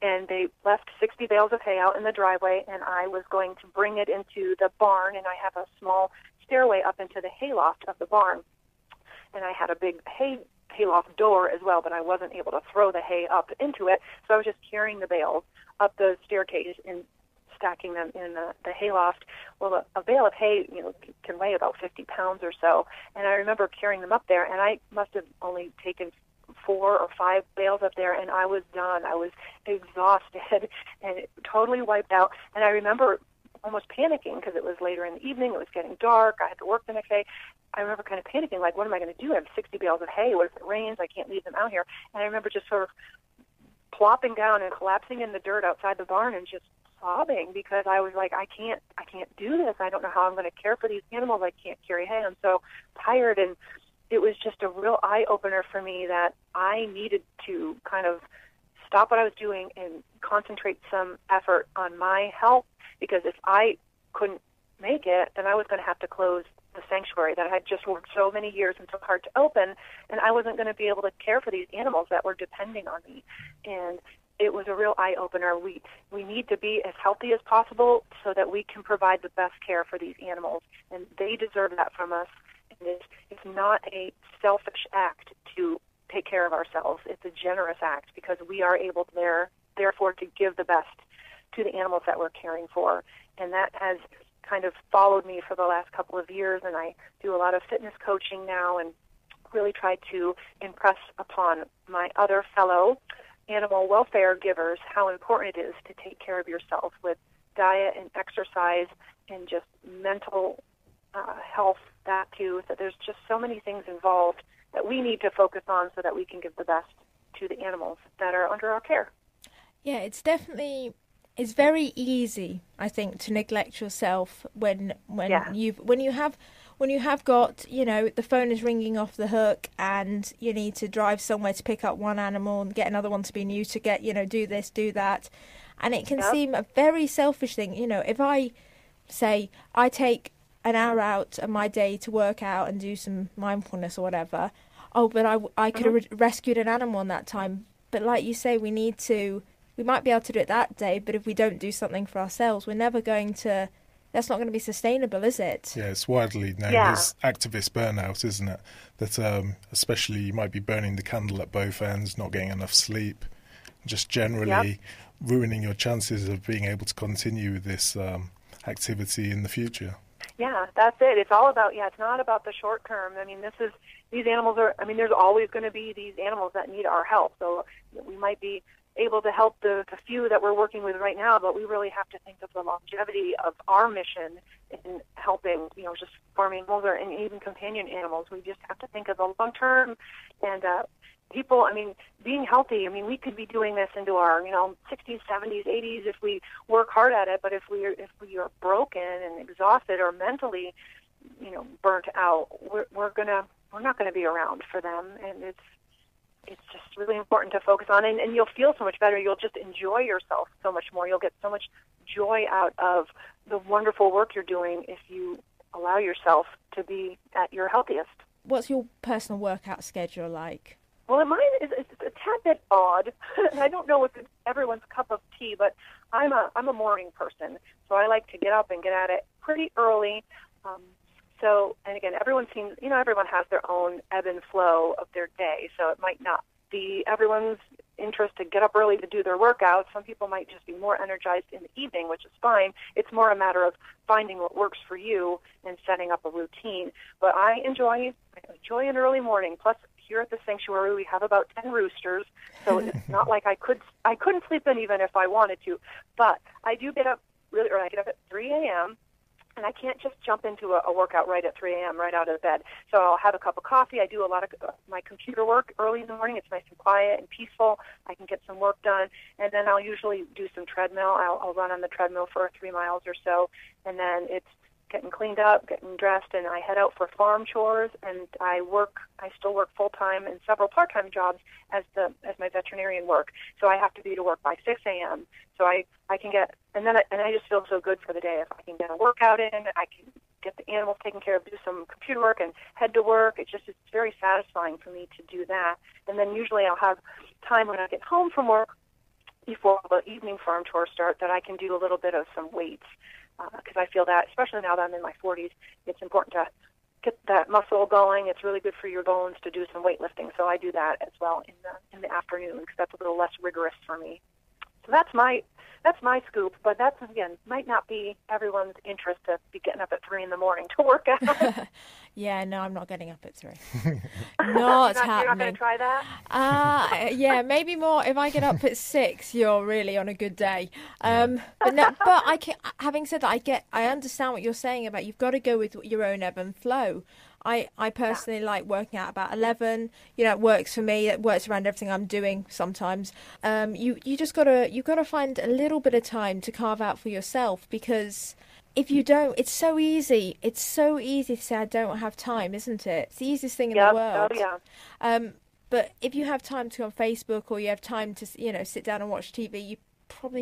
and they left 60 bales of hay out in the driveway, and I was going to bring it into the barn, and I have a small stairway up into the hayloft of the barn. And I had a big hayloft door as well, but I wasn't able to throw the hay up into it, so I was just carrying the bales up the staircase and stacking them in the hayloft. Well, a bale of hay, can weigh about 50 pounds or so, and I remember carrying them up there, and I must have only taken 4 or 5 bales up there, and I was done. I was exhausted and totally wiped out, and I remember almost panicking because it was later in the evening, it was getting dark, I had to work the next day. I remember kind of panicking, like, what am I going to do? I have 60 bales of hay. What if it rains? I can't leave them out here. And I remember just sort of plopping down and collapsing in the dirt outside the barn and just sobbing because I was like, I can't do this. I don't know how I'm going to care for these animals. I can't carry hay. I'm so tired. And it was just a real eye-opener for me that I needed to kind of stop what I was doing and concentrate some effort on my health, because if I couldn't make it, then I was going to have to close the sanctuary that I had just worked so many years and so hard to open, and I wasn't going to be able to care for these animals that were depending on me. And it was a real eye-opener. We need to be as healthy as possible so that we can provide the best care for these animals, and they deserve that from us. And it's not a selfish act to take care of ourselves. It's a generous act because we are able therefore to give the best to the animals that we're caring for. And that has kind of followed me for the last couple of years, and I do a lot of fitness coaching now and really try to impress upon my other fellow animal welfare givers how important it is to take care of yourself with diet and exercise and just mental health, that too. That there's just so many things involved that we need to focus on so that we can give the best to the animals that are under our care. Yeah, it's very easy, I think, to neglect yourself when you have got, the phone is ringing off the hook and you need to drive somewhere to pick up one animal and get another one to be new to get, do this, do that. And it can seem a very selfish thing. If I say I take an hour out of my day to work out and do some mindfulness or whatever, oh, but I could have rescued an animal in that time. But like you say, we might be able to do it that day, but if we don't do something for ourselves, we're never going to, that's not going to be sustainable, is it? Yeah, it's widely known as activist burnout, isn't it? That especially you might be burning the candle at both ends, not getting enough sleep, just generally ruining your chances of being able to continue with this activity in the future. Yeah, that's it. It's all about, it's not about the short term. I mean, these animals are, there's always going to be these animals that need our help. So we might be able to help the few that we're working with right now, but we really have to think of the longevity of our mission in helping, just farm animals and even companion animals. We just have to think of the long term and people, being healthy, we could be doing this into our, 60s, 70s, 80s if we work hard at it, but if we are broken and exhausted or mentally, burnt out, we're not going to be around for them, and it's just really important to focus on, and you'll feel so much better. You'll just enjoy yourself so much more. You'll get so much joy out of the wonderful work you're doing if you allow yourself to be at your healthiest. What's your personal workout schedule like? Well, mine is a tad bit odd. I don't know if it's everyone's cup of tea, but I'm a morning person, so I like to get up and get at it pretty early. And again, everyone has their own ebb and flow of their day, so it might not be everyone's interest to get up early to do their workouts. Some people might just be more energized in the evening, which is fine. It's more a matter of finding what works for you and setting up a routine. But I enjoy an early morning. Plus, here at the sanctuary, we have about 10 roosters, so it's not like I couldn't sleep in even if I wanted to. But I do get up really early. I get up at 3 a.m., and I can't just jump into a workout right at 3 a.m., right out of bed. So I'll have a cup of coffee. I do a lot of my computer work early in the morning. It's nice and quiet and peaceful. I can get some work done. And then I'll usually do some treadmill. I'll run on the treadmill for 3 miles or so. And then it's getting cleaned up, getting dressed, and I head out for farm chores. And I still work full-time and several part-time jobs as my veterinarian work. So I have to be to work by 6 a.m. So I can get, and I just feel so good for the day. If I can get a workout in, I can get the animals taken care of, do some computer work, and head to work. It's very satisfying for me to do that. And then usually I'll have time when I get home from work before the evening farm chores start that I can do a little bit of some weights. Because I feel that, especially now that I'm in my 40s, it's important to get that muscle going. It's really good for your bones to do some weightlifting. So I do that as well in the afternoon because that's a little less rigorous for me. So that's my scoop. But that's, again, might not be everyone's interest to be getting up at 3 in the morning to work out. Yeah, no, I'm not getting up at 3. You're not not happening. going to try that? Yeah, maybe more. If I get up at 6, you're really on a good day. But having said that, I understand what you're saying about you've got to go with your own ebb and flow. I personally like working out about 11. It works for me. It works around everything I'm doing sometimes. You've got to find a little bit of time to carve out for yourself, because if you don't, it's so easy. It's so easy to say I don't have time, isn't it? It's the easiest thing in the world. Oh, yeah. But if you have time to go on Facebook, or you have time to sit down and watch TV, you probably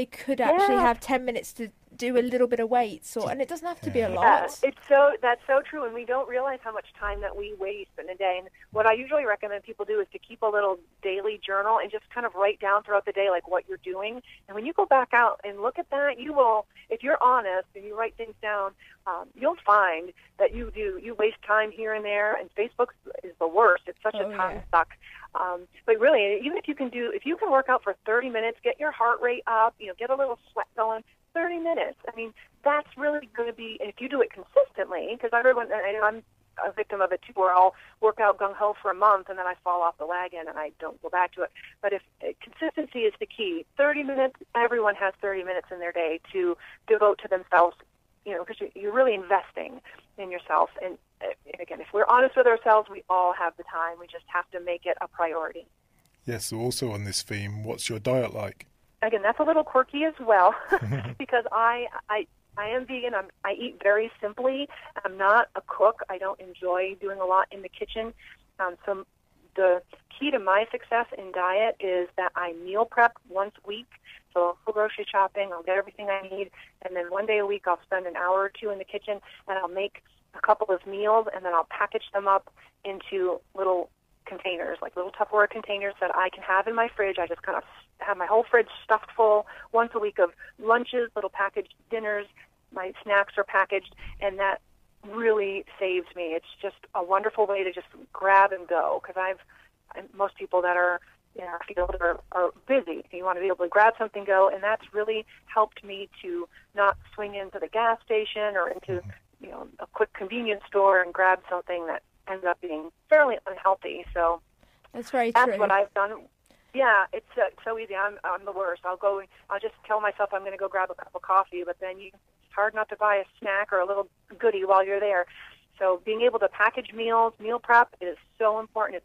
could actually have 10 minutes to do a little bit of weights, and it doesn't have to be a lot. That's so true, and we don't realize how much time that we waste in a day. And what I usually recommend people do is to keep a little daily journal and just kind of write down throughout the day like what you're doing. And when you go back out and look at that, you will, if you're honest and you write things down, you'll find that you waste time here and there. And Facebook is the worst. It's such a time suck. But really, even if you can work out for 30 minutes, get your heart rate up, get a little sweat going. 30 minutes. That's really going to be, and if you do it consistently, because I'm a victim of it too, where I'll work out gung-ho for a month and then I fall off the wagon and I don't go back to it. But if consistency is the key, 30 minutes, everyone has 30 minutes in their day to devote to themselves, because you're really investing in yourself. And again, if we're honest with ourselves, we all have the time. We just have to make it a priority. Yes, so also on this theme, what's your diet like? Again, that's a little quirky as well, because I am vegan. I eat very simply. I'm not a cook. I don't enjoy doing a lot in the kitchen. So the key to my success in diet is that I meal prep once a week. So I'll go grocery shopping. I'll get everything I need, and then one day a week I'll spend an hour or two in the kitchen, and I'll make a couple of meals, and then I'll package them up into little containers, like little Tupperware containers that I can have in my fridge. I just kind of have my whole fridge stuffed full once a week of lunches, little packaged dinners. My snacks are packaged, and that really saves me. It's just a wonderful way to just grab and go, because most people that are in our field are busy. You want to be able to grab something, go, and that's really helped me to not swing into the gas station or into a quick convenience store and grab something that ends up being fairly unhealthy. So that's very true. That's what I've done. Yeah, it's so easy. I'm the worst. I'll just tell myself I'm going to go grab a cup of coffee, but then it's hard not to buy a snack or a little goodie while you're there. So being able to package meals, meal prep is so important.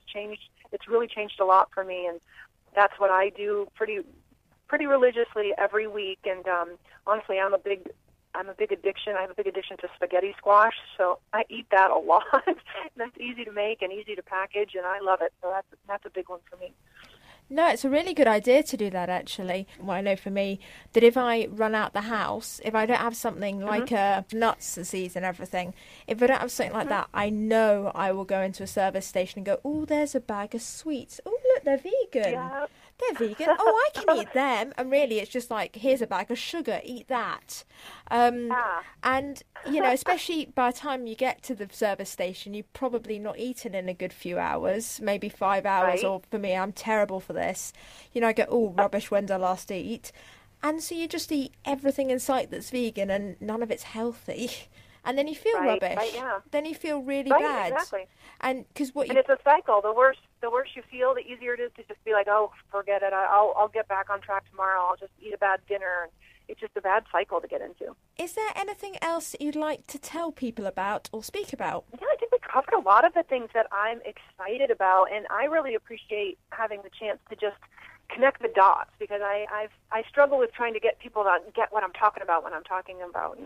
It's really changed a lot for me, and that's what I do pretty religiously every week. And honestly, I have a big addiction. I have a big addiction to spaghetti squash, so I eat that a lot. That's easy to make and easy to package, and I love it. So that's a big one for me. No, it's a really good idea to do that, actually. Well, I know for me that if I run out the house, if I don't have something like nuts and seeds and everything, if I don't have something like that, I know I will go into a service station and go, oh, there's a bag of sweets. Oh, look, they're vegan. Yeah. They're vegan. Oh, I can eat them. And really, it's just like, here's a bag of sugar. Eat that. And, especially by the time you get to the service station, you've probably not eaten in a good few hours, maybe 5 hours. Right. Or for me, I'm terrible for this. I go, oh, rubbish, when did I last eat? And so you just eat everything in sight that's vegan and none of it's healthy. And then you feel rubbish. Right, yeah. Then you feel really bad. Exactly. And it's a cycle. The worse you feel, the easier it is to just be like, oh, forget it. I'll get back on track tomorrow. I'll just eat a bad dinner. And it's just a bad cycle to get into. Is there anything else you'd like to tell people about or speak about? Yeah, I think we covered a lot of the things that I'm excited about, and I really appreciate having the chance to just connect the dots, because I struggle with trying to get people to get what I'm talking about when I'm talking about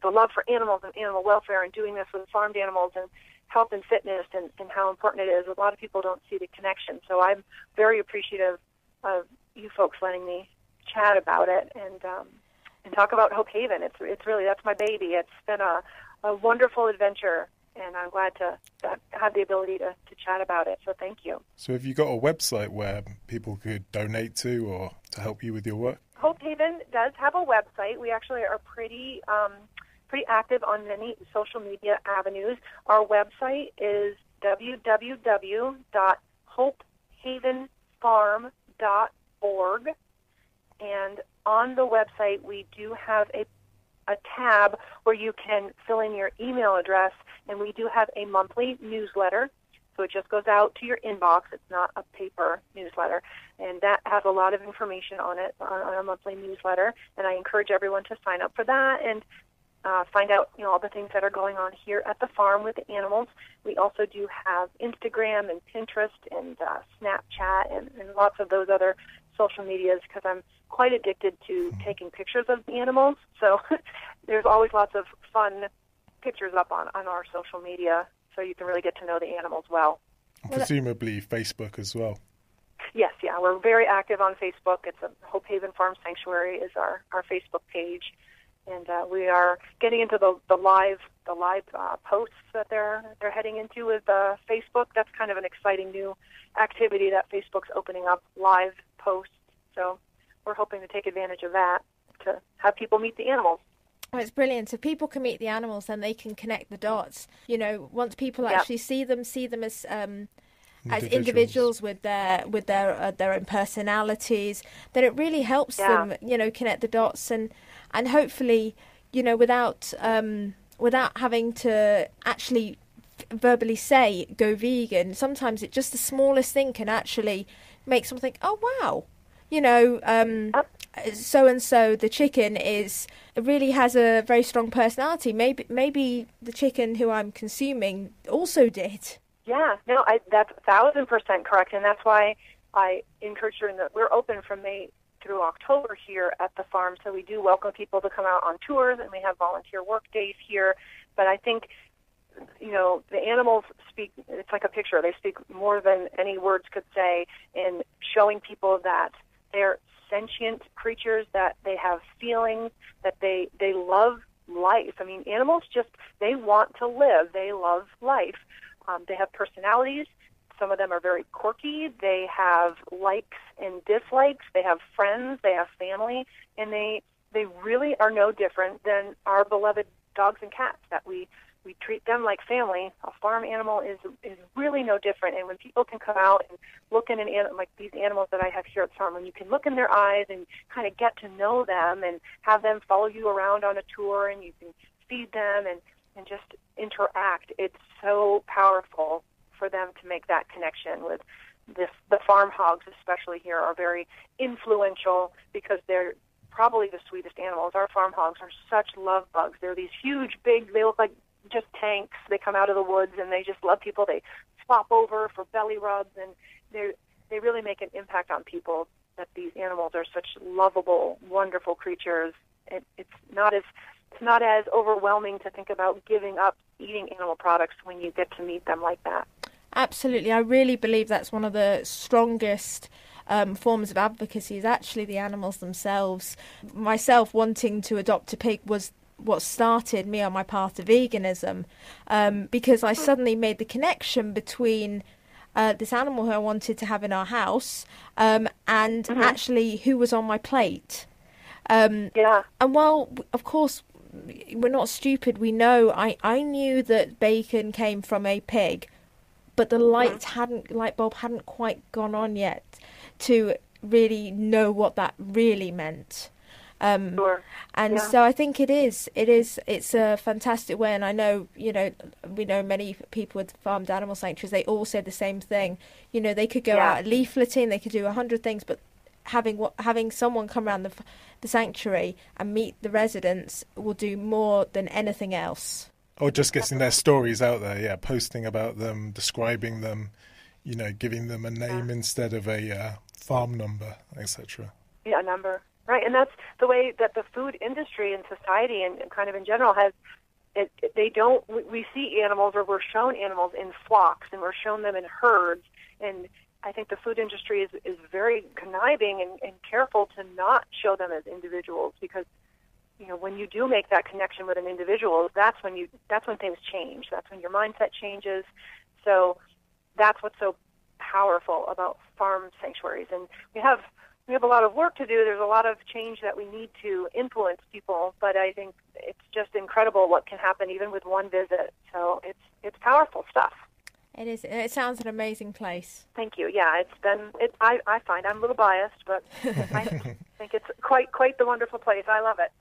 the love for animals and animal welfare and doing this with farmed animals and health and fitness and how important it is. A lot of people don't see the connection, so I'm very appreciative of you folks letting me chat about it and talk about Hope Haven. It's really, that's my baby. It's been a wonderful adventure, and I'm glad to have the ability to chat about it, so thank you. So have you got a website where people could donate to or to help you with your work? Hope Haven does have a website. We actually are pretty active on many social media avenues. Our website is www.hopehavenfarm.org, and on the website we do have a tab where you can fill in your email address, and we do have a monthly newsletter, so it just goes out to your inbox. It's not a paper newsletter, and that has a lot of information on it, on a monthly newsletter, and I encourage everyone to sign up for that and find out all the things that are going on here at the farm with the animals. We also do have Instagram and Pinterest and Snapchat and lots of those other social medias, because I'm quite addicted to taking pictures of the animals. So there's always lots of fun pictures up on our social media, so you can really get to know the animals well. Presumably Facebook as well. Yes, yeah, we're very active on Facebook. It's a Hope Haven Farm Sanctuary is our Facebook page, and we are getting into the live posts that they're heading into with Facebook. That's kind of an exciting new activity that Facebook's opening up, live posts. So we're hoping to take advantage of that to have people meet the animals. Oh, it's brilliant. If people can meet the animals, then they can connect the dots. Once people actually see them as individuals with their own personalities, then it really helps them, connect the dots and hopefully, without having to actually verbally say go vegan. Sometimes it's just the smallest thing can actually make someone think, oh wow, so and so the chicken really has a very strong personality. Maybe the chicken who I'm consuming also did. Yeah, no, that's 1,000% correct, and that's why I encourage you that we're open from May through October here at the farm, so we do welcome people to come out on tours, and we have volunteer work days here. But I think, the animals speak, it's like a picture. They speak more than any words could say in showing people that they're sentient creatures, that they have feelings, that they love life. I mean, animals they want to live. They love life. They have personalities. Some of them are very quirky. They have likes and dislikes. They have friends. They have family. And they really are no different than our beloved dogs and cats, that we treat them like family. A farm animal is really no different. And when people can come out and look in an animal, like these animals that I have here at the farm, when you can look in their eyes and kind of get to know them and have them follow you around on a tour and you can feed them and just interact, it's so powerful for them to make that connection with this. The farm hogs, especially here, are very influential because they're probably the sweetest animals. Our farm hogs are such love bugs. They're these huge, big, they look like just tanks. They come out of the woods and they just love people. They swap over for belly rubs, and they really make an impact on people, that these animals are such lovable, wonderful creatures. It's not as overwhelming to think about giving up eating animal products when you get to meet them like that. Absolutely. I really believe that's one of the strongest forms of advocacy, is actually the animals themselves. Myself wanting to adopt a pig was what started me on my path to veganism, because I suddenly made the connection between this animal who I wanted to have in our house and actually who was on my plate. And while, of course, we're not stupid, we know, I knew that bacon came from a pig, but the light bulb hadn't quite gone on yet to really know what that really meant. So I think it's a fantastic way, and I know, we know many people with farmed animal sanctuaries, they all say the same thing. They could go out leafleting, they could do 100 things, but having someone come around the sanctuary and meet the residents will do more than anything else. Or just getting their stories out there, posting about them, describing them, giving them a name instead of a farm number, etc. Yeah, a number. Right, and that's the way that the food industry and society and kind of in general has, we see animals, or we're shown animals in flocks, and we're shown them in herds, and I think the food industry is very conniving and careful to not show them as individuals, because when you do make that connection with an individual, that's when things change. That's when your mindset changes. So that's what's so powerful about farm sanctuaries. And we have a lot of work to do. There's a lot of change that we need to influence people, but I think it's just incredible what can happen even with one visit. So it's powerful stuff. It is. It sounds an amazing place. Thank you. Yeah, I find I'm a little biased, but I think it's quite the wonderful place. I love it.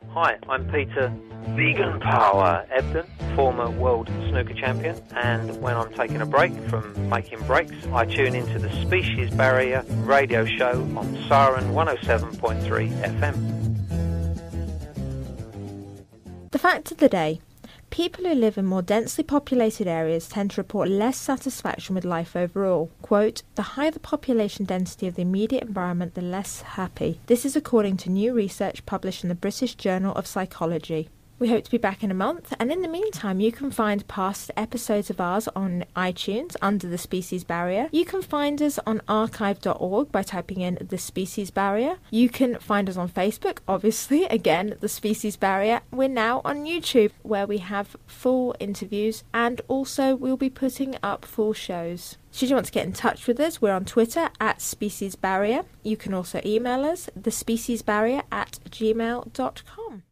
Hi, I'm Peter Vegan Power Ebden, former world snooker champion, and when I'm taking a break from making breaks, I tune into the Species Barrier radio show on Siren 107.3 FM. The fact of the day: people who live in more densely populated areas tend to report less satisfaction with life overall. Quote, the higher the population density of the immediate environment, the less happy. This is according to new research published in the British Journal of Psychology. We hope to be back in a month, and in the meantime you can find past episodes of ours on iTunes under The Species Barrier. You can find us on archive.org by typing in The Species Barrier. You can find us on Facebook, obviously, again, The Species Barrier. We're now on YouTube, where we have full interviews, and also we'll be putting up full shows. Should you want to get in touch with us, we're on Twitter @SpeciesBarrier. You can also email us, thespeciesbarrier@gmail.com.